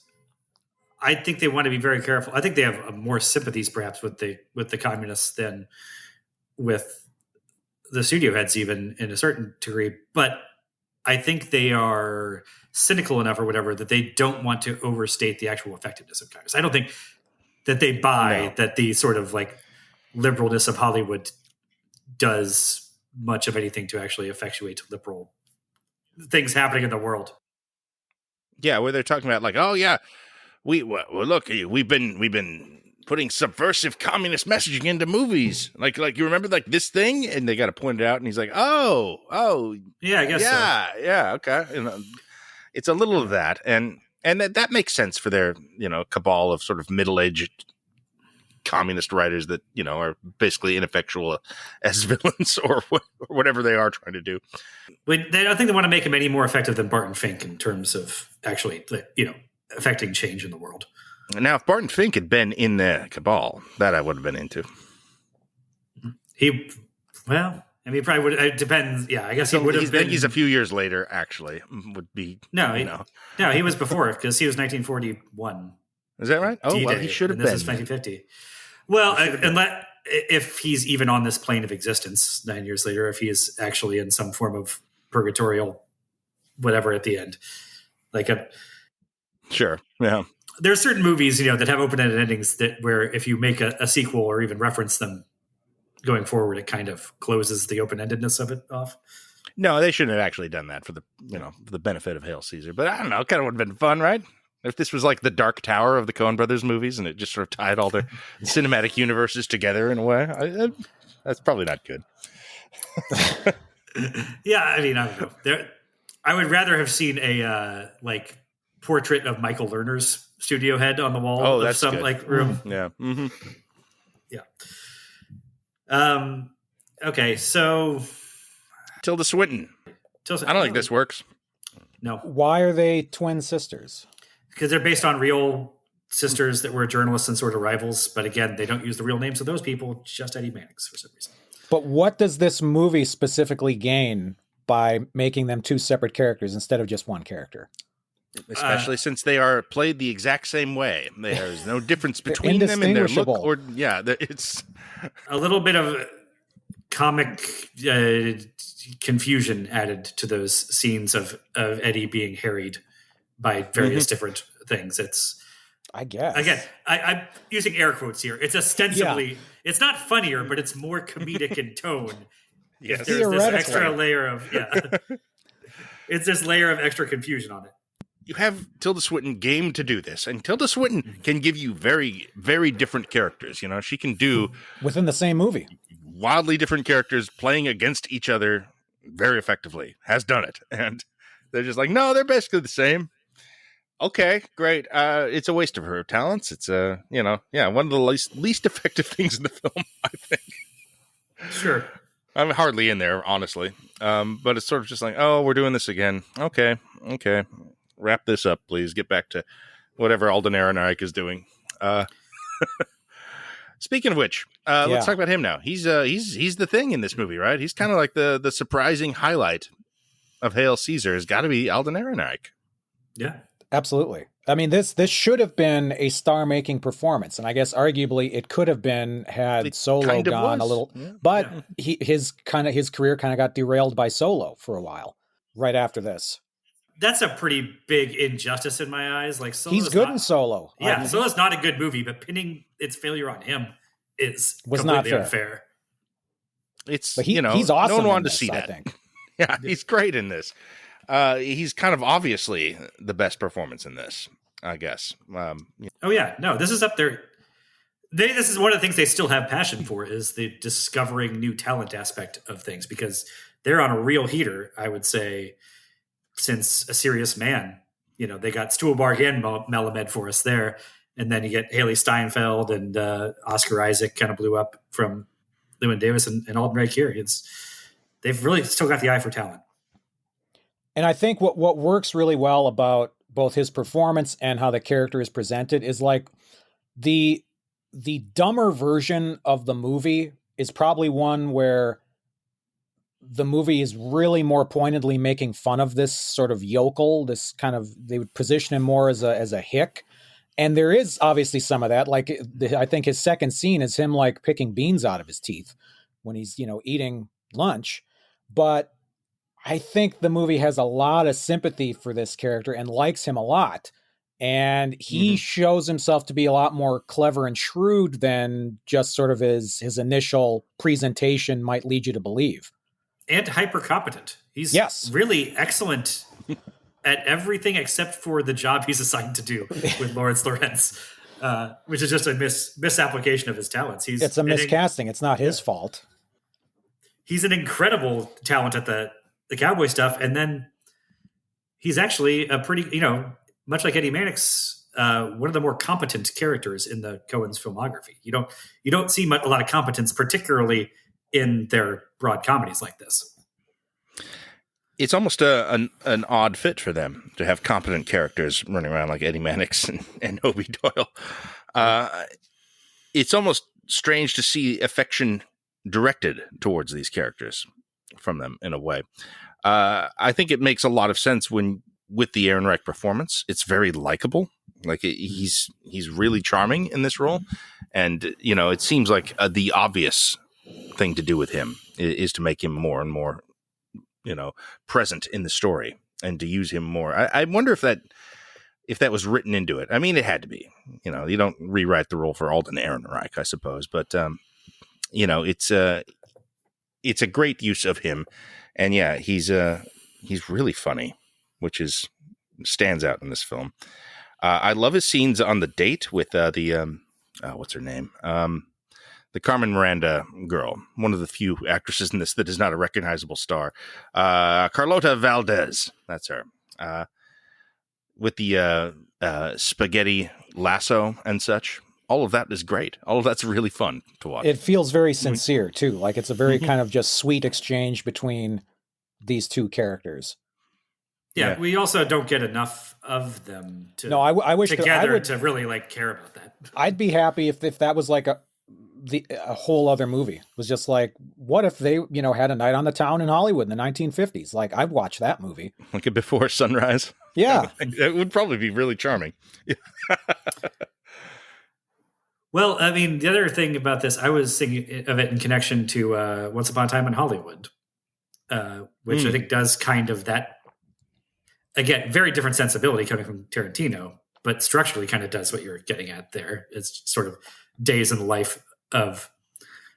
I think they want to be very careful. I think they have more sympathies perhaps with the communists than with the studio heads, even in a certain degree. But I think they are cynical enough or whatever that they don't want to overstate the actual effectiveness of communists. I don't think that they buy that the sort of like liberalness of Hollywood does much of anything to actually effectuate liberal things happening in the world. Yeah, where they're talking about like, oh yeah, look, we've been putting subversive communist messaging into movies. Like you remember like this thing, and they got to point it out, and he's like, oh, Yeah, I guess so. yeah, okay. And, it's a little of that, and that makes sense for their cabal of sort of middle-aged communist writers that are basically ineffectual as villains or whatever they are trying to do. But I don't think they want to make him any more effective than Barton Fink in terms of actually, affecting change in the world. Now, if Barton Fink had been in the cabal, that I would have been into. Probably would. It depends. Yeah, I guess he would have been. He's a few years later, actually, would be. No, he was before because he was 1941. Is that right? Oh, D-Day, well, he should have been. This is 1950. Well, unless if he's even on this plane of existence 9 years later, if he is actually in some form of purgatorial, whatever at the end, Sure, yeah. There are certain movies, that have open-ended endings where if you make a sequel or even reference them going forward, it kind of closes the open-endedness of it off. No, they shouldn't have actually done that for the benefit of Hail Caesar. But I don't know, it kind of would have been fun, right? If this was like the Dark Tower of the Coen Brothers movies and it just sort of tied all their cinematic universes together in a way, that's probably not good. Yeah, I don't know. I would rather have seen a portrait of Michael Lerner's studio head on the wall of some good. Room. Yeah. Mm-hmm. Yeah. Okay, so Tilda Swinton. I don't think this works. No. Why are they twin sisters? Because they're based on real sisters that were journalists and sort of rivals. But again, they don't use the real names of those people, just Eddie Mannix for some reason. But what does this movie specifically gain by making them two separate characters instead of just one character? Especially since they are played the exact same way. There's no difference between them in their look. It's a little bit of comic confusion added to those scenes of Eddie being harried by various different things. I guess. Again, I'm using air quotes here. It's ostensibly, it's not funnier, but it's more comedic in tone. Yes. There's this extra layer of, it's this layer of extra confusion on it. You have Tilda Swinton game to do this, and Tilda Swinton can give you very, very different characters. She can do within the same movie wildly different characters playing against each other very effectively. Has done it, and they're just like, no, they're basically the same. Okay, great. It's a waste of her talents. It's one of the least effective things in the film, I think. Sure. I'm hardly in there, honestly. But it's sort of just like, oh, we're doing this again. Okay. Wrap this up, please. Get back to whatever Alden Ehrenreich is doing. Speaking of which, let's talk about him now. He's the thing in this movie, right? He's kind of like the surprising highlight of Hail Caesar. Has got to be Alden Ehrenreich. Yeah, absolutely. I mean, this should have been a star-making performance, and I guess arguably it could have been had Solo gone a little. But his career kind of got derailed by Solo for a while right after this. That's a pretty big injustice in my eyes. He's good in Solo. Yeah, Solo's not a good movie, but pinning its failure on him was completely not fair. Unfair. But he's awesome. No one wanted this, to see that. I think. Yeah, he's great in this. He's kind of obviously the best performance in this, I guess. Oh yeah, no, this is up there. This is one of the things they still have passion for is the discovering new talent aspect of things because they're on a real heater, I would say. Since A Serious Man, they got Stuhlbarg and Melamed for us there. And then you get Haley Steinfeld and Oscar Isaac kind of blew up from Llewyn Davis and Alden Ehrenreich here. They've really still got the eye for talent. And I think what works really well about both his performance and how the character is presented is like the dumber version of the movie is probably one where the movie is really more pointedly making fun of this sort of yokel, this kind of, they would position him more as a hick. And there is obviously some of that. I think his second scene is him picking beans out of his teeth when he's, eating lunch. But I think the movie has a lot of sympathy for this character and likes him a lot. And he shows himself to be a lot more clever and shrewd than just sort of his initial presentation might lead you to believe. And hyper competent. He's really excellent at everything except for the job he's assigned to do with Lawrence Lorenz, which is just a misapplication of his talents. It's a miscasting. It's not his fault. He's an incredible talent at the cowboy stuff, and then he's actually a pretty, much like Eddie Mannix, one of the more competent characters in the Coens filmography. You don't see a lot of competence, particularly in their broad comedies like this. It's almost an odd fit for them to have competent characters running around like Eddie Mannix and Obie Doyle. It's almost strange to see affection directed towards these characters from them in a way. I think it makes a lot of sense with the Ehrenreich performance. It's very likable. Like he's really charming in this role. And, it seems like the obvious thing to do with him is to make him more and more, present in the story and to use him more. I wonder if that was written into it. I mean, it had to be. You don't rewrite the role for Alden Ehrenreich, I suppose. But, it's a great use of him. And yeah, he's really funny, which stands out in this film. I love his scenes on the date with what's her name? The Carmen Miranda girl, one of the few actresses in this that is not a recognizable star. Carlota Valdez, that's her. With the spaghetti lasso and such. All of that is great. All of that's really fun to watch. It feels very sincere, too. Like it's a very kind of just sweet exchange between these two characters. Yeah, we also don't get enough of them to I wish together to really care about that. I'd be happy if that was like a whole other movie. It was just like, what if they, had a night on the town in Hollywood in the 1950s? Like, I'd watch that movie. Like a Before Sunrise? Yeah. It would probably be really charming. Well, I mean, the other thing about this, I was thinking of it in connection to Once Upon a Time in Hollywood, which I think does kind of that, again, very different sensibility coming from Tarantino, but structurally kind of does what you're getting at there. It's sort of days in the life of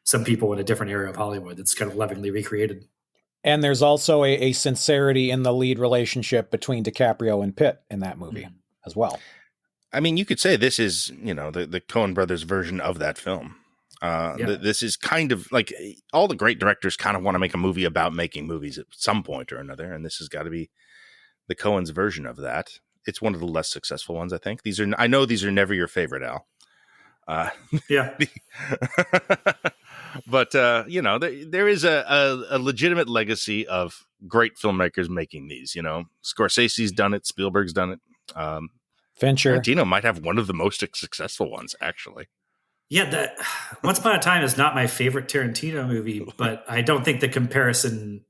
some people in a different era of Hollywood that's kind of lovingly recreated. And there's also a sincerity in the lead relationship between DiCaprio and Pitt in that movie as well. I mean, you could say this is, the Coen brothers version of that film. This is kind of like all the great directors kind of want to make a movie about making movies at some point or another. And this has got to be the Coen's version of that. It's one of the less successful ones, I think. I know these are never your favorite, Al. Yeah. But, there is a legitimate legacy of great filmmakers making these, Scorsese's done it. Spielberg's done it. Fincher. Tarantino might have one of the most successful ones, actually. Yeah, Once Upon a Time is not my favorite Tarantino movie, but I don't think the comparison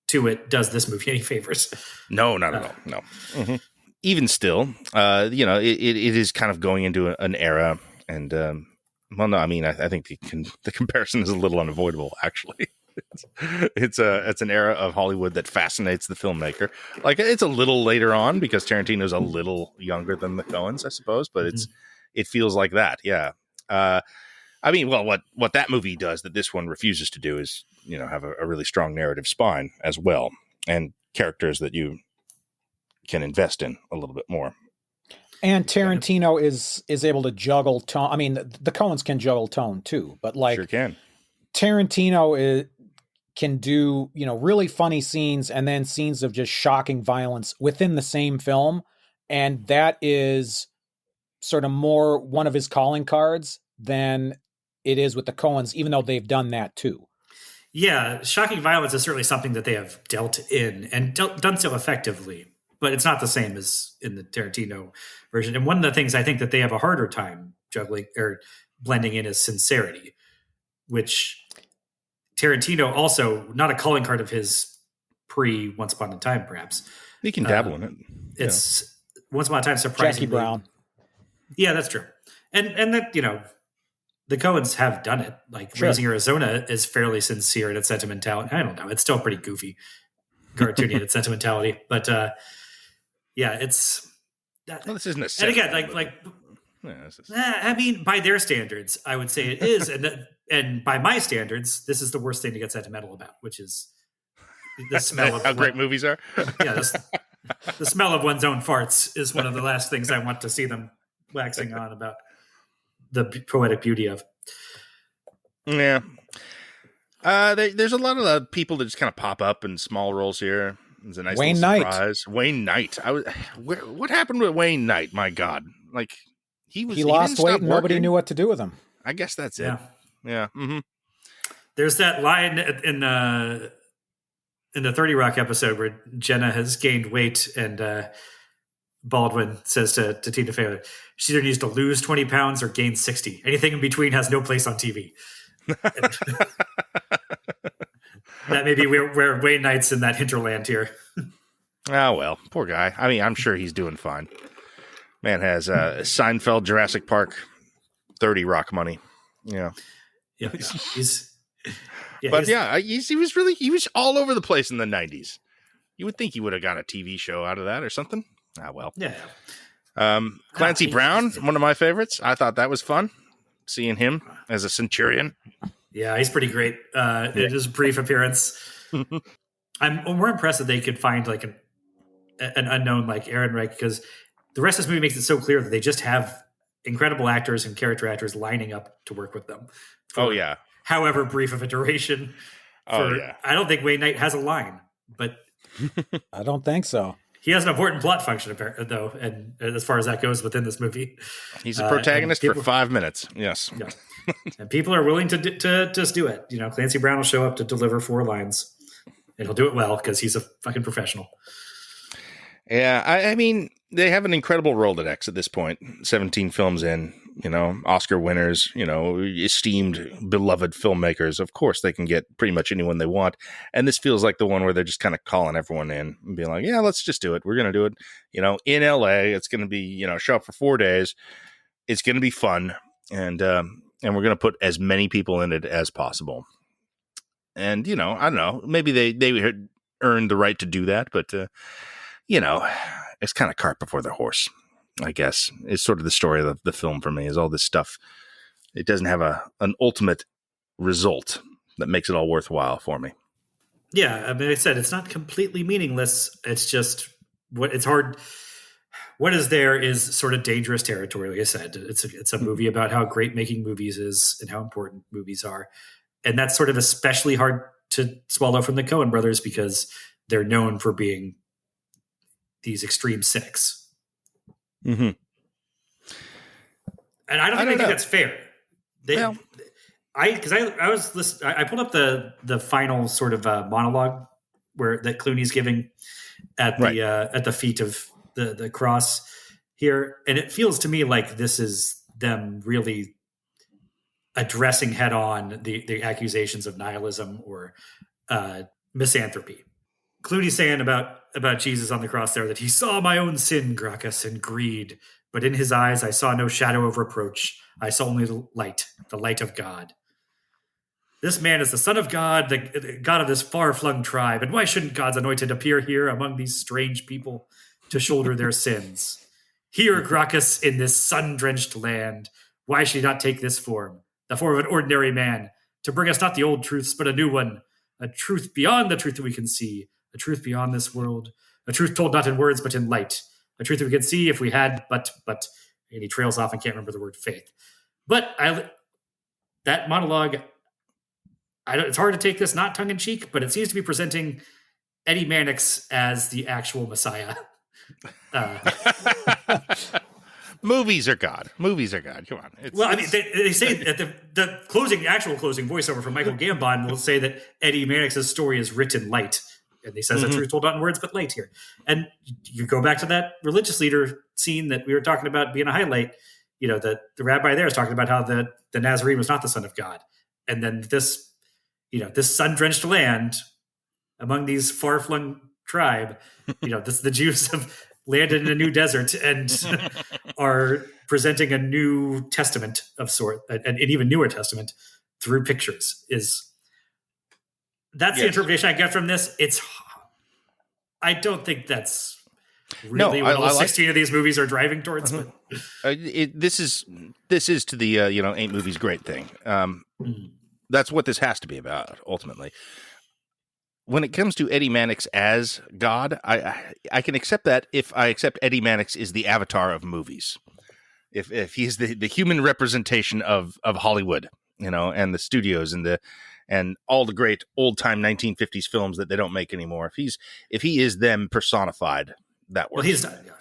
to it does this movie any favors. No, not at all. No. Mm-hmm. Even still, it is kind of going into an era, and I think the comparison is a little unavoidable. Actually, it's an era of Hollywood that fascinates the filmmaker. Like it's a little later on because Tarantino's a little younger than the Coens, I suppose, but it feels like that. Yeah. What that movie does that this one refuses to do is, have a really strong narrative spine as well, and characters that you can invest in a little bit more. And Tarantino is able to juggle tone. I mean, the Coens can juggle tone too, but sure can. Tarantino can do, really funny scenes and then scenes of just shocking violence within the same film. And that is sort of more one of his calling cards than it is with the Coens, even though they've done that too. Yeah, shocking violence is certainly something that they have dealt in and done so effectively, but it's not the same as in the Tarantino version. And one of the things I think that they have a harder time juggling or blending in is sincerity, which Tarantino also, not a calling card of his pre Once Upon a Time, perhaps. He can dabble in it. It's Once Upon a Time surprisingly. Jackie Brown. Yeah, that's true. And that, the Coens have done it. Like Raising Arizona is fairly sincere in its sentimentality. I don't know. It's still pretty goofy, cartoony in its sentimentality. But it's that, Well, this isn't a and sex again, movie. like Yeah, this is- I mean, by their standards, I would say it is, and by my standards, this is the worst thing to get sentimental about, which is the smell of how great movies are. Yeah, the smell of one's own farts is one of the last things I want to see them waxing on about the poetic beauty of. Yeah. There's a lot of people that just kind of pop up in small roles here. It's a nice Wayne little Knight. surprise. Wayne Knight. What happened with Wayne Knight? My God, like he He didn't lost stop weight and nobody working. knew what to do with him. I guess that's it. Yeah. Yeah. Mm-hmm. There's that line in the 30 Rock episode where Jenna has gained weight and Baldwin says to Tina Fey, she either needs to lose 20 pounds or gain 60. Anything in between has no place on TV. That may be where Wayne Knight's in that hinterland here. Oh, well, poor guy. I mean, I'm sure he's doing fine. Man has Seinfeld, Jurassic Park, 30 Rock money. Yeah. Yeah. He was all over the place in the 90s. You would think he would have got a TV show out of that or something. Ah, well. Yeah. Clancy Brown, one of my favorites. I thought that was fun, seeing him as a centurion. Yeah, he's pretty great. In his brief appearance. I'm more impressed that they could find like an unknown like Aaron Reich, because the rest of this movie makes it so clear that they just have incredible actors and character actors lining up to work with them. Oh, yeah. However brief of a duration. I don't think Wayne Knight has a line, but I don't think so. he has an important plot function, though, and as far as that goes within this movie. He's a protagonist for 5 minutes. Yes. Yeah. And people are willing to just do it. You know, Clancy Brown will show up to deliver 4 lines, and he'll do it well because he's a fucking professional. Yeah, I mean, they have an incredible Rolodex at this point. 17 films in, Oscar winners, esteemed, beloved filmmakers. Of course, they can get pretty much anyone they want. And this feels like the one where they're just kind of calling everyone in and being like, yeah, let's just do it. We're going to do it, in LA. It's going to be, show up for 4 days. It's going to be fun. And we're going to put as many people in it as possible. And, I don't know, maybe they had earned the right to do that, but, it's kind of cart before the horse, I guess. It's sort of the story of the film for me, is all this stuff. It doesn't have an ultimate result that makes it all worthwhile for me. Yeah, I mean, I said it's not completely meaningless. It's just it's hard. What is there is sort of dangerous territory. Like I said, it's a movie about how great making movies is and how important movies are, and that's sort of especially hard to swallow from the Coen brothers because they're known for being these extreme cynics. Mm-hmm. And I don't think that's fair. I pulled up the final sort of monologue that Clooney's giving at the feet of the cross here, and it feels to me like this is them really addressing head on the accusations of nihilism or misanthropy. Clooney's saying about Jesus on the cross there that he saw my own sin, Gracchus, and greed, but in his eyes I saw no shadow of reproach. I saw only the light of God. This man is the Son of God, the God of this far-flung tribe, and why shouldn't God's anointed appear here among these strange people to shoulder their sins? Here, Gracchus, in this sun-drenched land, why should he not take this form, the form of an ordinary man, to bring us not the old truths, but a new one, a truth beyond the truth that we can see, a truth beyond this world, a truth told not in words but in light, a truth that we can see if we had but, and he trails off and can't remember the word faith. But that monologue, it's hard to take this not tongue-in-cheek, but it seems to be presenting Eddie Mannix as the actual Messiah. Movies are God. Come on. They say that the actual closing voiceover from Michael Gambon will say that Eddie Mannix's story is written light. And he says the truth told not in words, but light here. And you go back to that religious leader scene that we were talking about being a highlight. The rabbi there is talking about how the Nazarene was not the Son of God. And then this sun-drenched land among these far-flung tribe, the Jews have landed in a new desert and are presenting a new testament of sort, an even newer testament through pictures. That's the interpretation I get from this. I don't think that's really No, what I all like- 16 of these movies are driving towards. But This is to the ain't movies great thing. That's what this has to be about ultimately. When it comes to Eddie Mannix as God, I can accept that if I accept Eddie Mannix is the avatar of movies. If he's the human representation of Hollywood, and the studios and all the great old time 1950s films that they don't make anymore. If he is them personified, that works. well,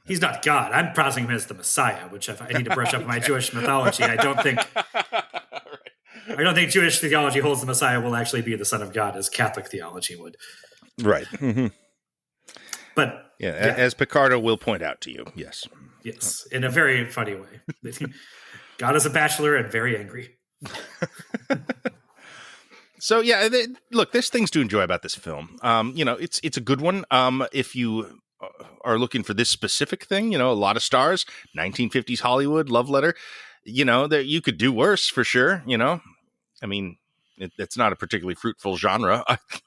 he's not God. I'm pronouncing him as the Messiah, which I need to brush up my Jewish mythology. I don't think Jewish theology holds the Messiah will actually be the Son of God as Catholic theology would. Right. Mm-hmm. But as Picardo will point out to you, yes, in a very funny way. God is a bachelor and very angry. So look, there's things to enjoy about this film. It's a good one. If you are looking for this specific thing, a lot of stars, 1950s Hollywood, love letter. That you could do worse for sure. I mean, it's not a particularly fruitful genre,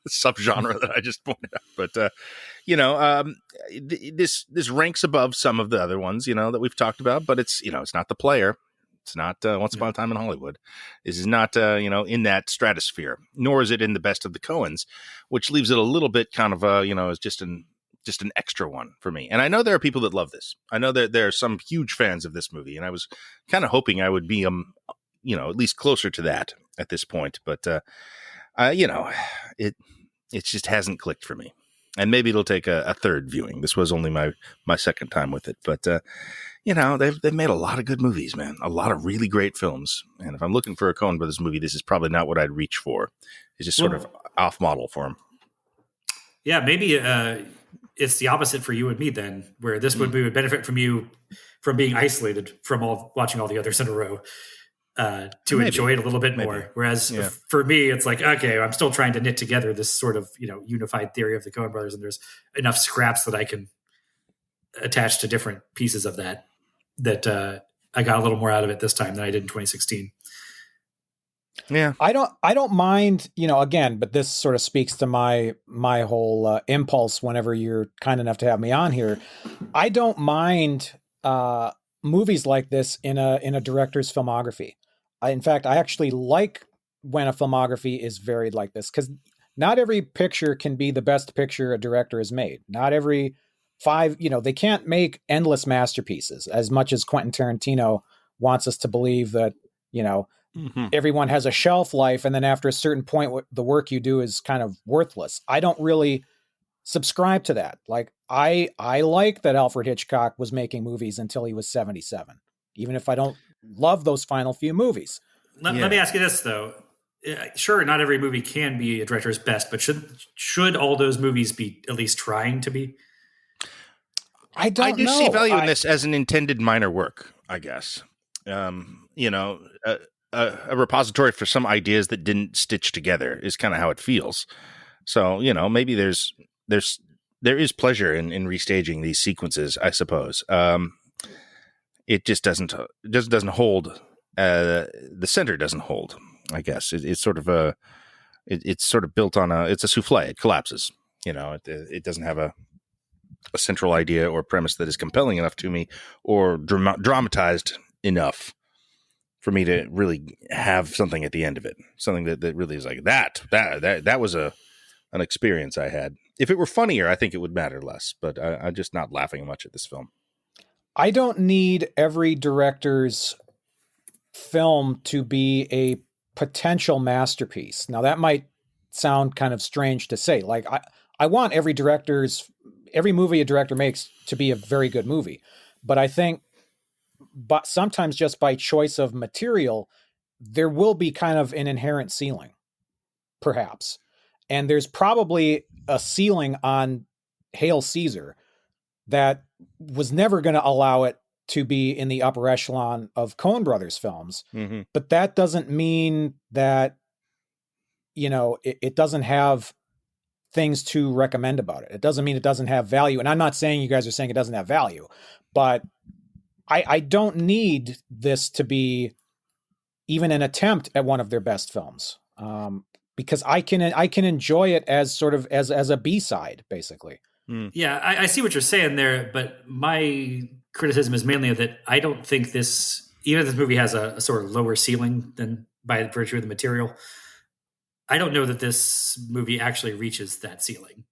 subgenre that I just pointed out. But this ranks above some of the other ones, that we've talked about. But it's not The Player. It's not Once Upon a Time in Hollywood. This is not in that stratosphere, nor is it in the best of the Coens, which leaves it a little bit kind of as just an extra one for me. And I know there are people that love this. I know that there are some huge fans of this movie, and I was kind of hoping I would be at least closer to that at this point. But it just hasn't clicked for me. And maybe it'll take a third viewing. This was only my second time with it, but they've made a lot of good movies, man. A lot of really great films. And if I'm looking for a Coen Brothers movie, this is probably not what I'd reach for. It's just sort of off model for him. Yeah, maybe it's the opposite for you and me then, where this movie would benefit from you from being isolated from watching all the others in a row. To enjoy it a little bit more. Whereas for me, it's like, okay, I'm still trying to knit together this sort of, unified theory of the Coen Brothers, and there's enough scraps that I can attach to different pieces of that I got a little more out of it this time than I did in 2016. Yeah. I don't mind, again, but this sort of speaks to my whole impulse whenever you're kind enough to have me on here. I don't mind movies like this in a director's filmography. In fact, I actually like when a filmography is varied like this, because not every picture can be the best picture a director has made. Not every they can't make endless masterpieces, as much as Quentin Tarantino wants us to believe that, everyone has a shelf life. And then after a certain point, the work you do is kind of worthless. I don't really subscribe to that. Like I like that Alfred Hitchcock was making movies until he was 77, even if I don't love those final few movies. Let me ask you this though. Sure, not every movie can be a director's best, but should all those movies be at least trying to be? I do see value in this as an intended minor work, I guess. A repository for some ideas that didn't stitch together is kind of how it feels. So, maybe there is pleasure in restaging these sequences, I suppose. It just doesn't hold. The center doesn't hold, I guess. It's sort of it's sort of built on it's a souffle. It collapses. It doesn't have a central idea or premise that is compelling enough to me or dramatized enough for me to really have something at the end of it. Something that really is like that was an experience I had. If it were funnier, I think it would matter less, but I'm just not laughing much at this film. I don't need every director's film to be a potential masterpiece. Now that might sound kind of strange to say. Like I want every movie a director makes to be a very good movie. But I think sometimes just by choice of material, there will be kind of an inherent ceiling, perhaps. And there's probably a ceiling on Hail Caesar that was never going to allow it to be in the upper echelon of Coen Brothers films. Mm-hmm. But that doesn't mean that, it doesn't have things to recommend about it. It doesn't mean it doesn't have value. And I'm not saying you guys are saying it doesn't have value, but I don't need this to be even an attempt at one of their best films, because I can enjoy it as sort of as a B-side, basically. Yeah, I see what you're saying there, but my criticism is mainly that I don't think this, even if this movie has a sort of lower ceiling than by virtue of the material, I don't know that this movie actually reaches that ceiling.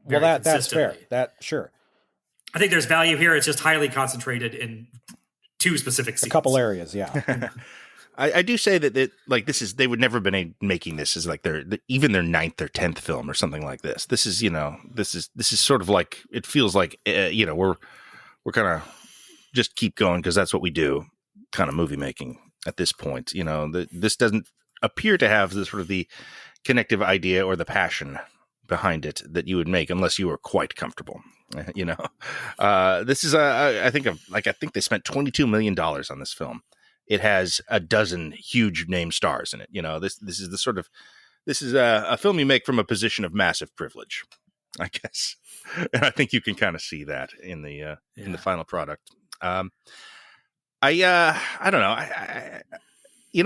Well, that's fair. That sure. I think there's value here. It's just highly concentrated in two specific scenes. A couple areas, yeah. I do say that like this is, they would never been making this as like even their 9th or 10th film or something like this. This is, this is sort of like, it feels like, we're kind of just keep going because that's what we do kind of movie making at this point. This doesn't appear to have the sort of the connective idea or the passion behind it that you would make unless you were quite comfortable. This is I think they spent $22 million on this film. It has a dozen huge name stars in it. This is a film you make from a position of massive privilege, I guess. And I think you can kind of see that in the final product. I don't know.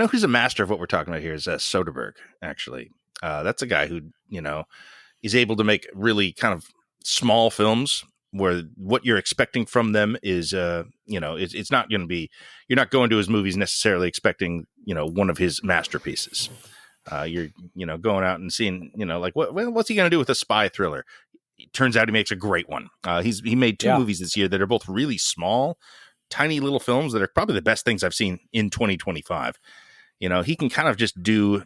Who's a master of what we're talking about here is Soderbergh, actually. That's a guy who, is able to make really kind of small films where what you're expecting from them is, it's not going to be, you're not going to his movies necessarily expecting, one of his masterpieces. You're, going out and seeing, like what's he going to do with a spy thriller? It turns out he makes a great one. He made two movies this year that are both really small, tiny little films that are probably the best things I've seen in 2025. He can kind of just do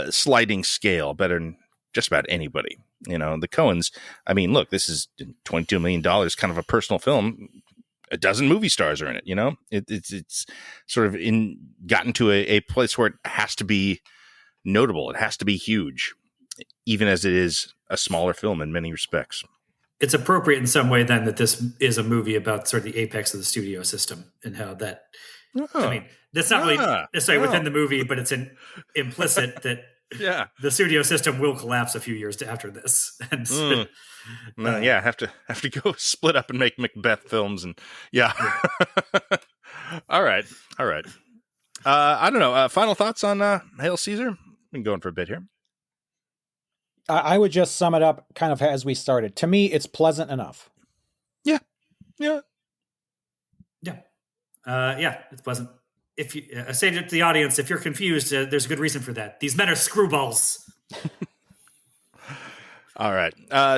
sliding scale better than just about anybody. The Coens, I mean, look, this is $22 million, kind of a personal film. A dozen movie stars are in it, it's sort of gotten to a place where it has to be notable. It has to be huge, even as it is a smaller film in many respects. It's appropriate in some way then that this is a movie about sort of the apex of the studio system and how that, I mean, that's not really necessarily within the movie, but it's implicit that the studio system will collapse a few years after this. And have to go split up and make Macbeth films and All right. I don't know. Final thoughts on Hail Caesar? Been going for a bit here. I would just sum it up kind of as we started. To me, it's pleasant enough. Yeah, it's pleasant. If you I say to the audience, if you're confused, there's a good reason for that. These men are screwballs. All right.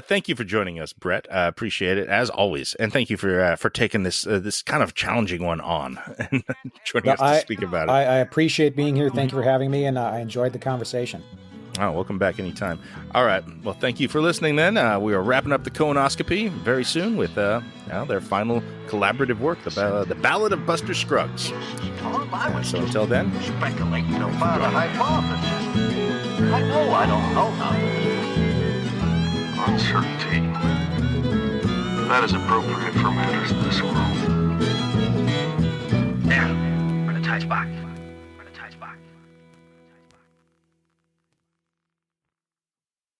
Thank you for joining us, Brett. I appreciate it as always, and thank you for taking this kind of challenging one on and joining us to speak about it. I appreciate being here. Thank you for having me, and I enjoyed the conversation. Oh, welcome back anytime. All right. Well, thank you for listening then. We are wrapping up the Coen-Oscopy very soon with their final collaborative work, the Ballad of Buster Scruggs. So until then, Speculating about a hypothesis. I know I don't know nothing. Uncertainty. That is appropriate for matters of this world. There, in a tight spot.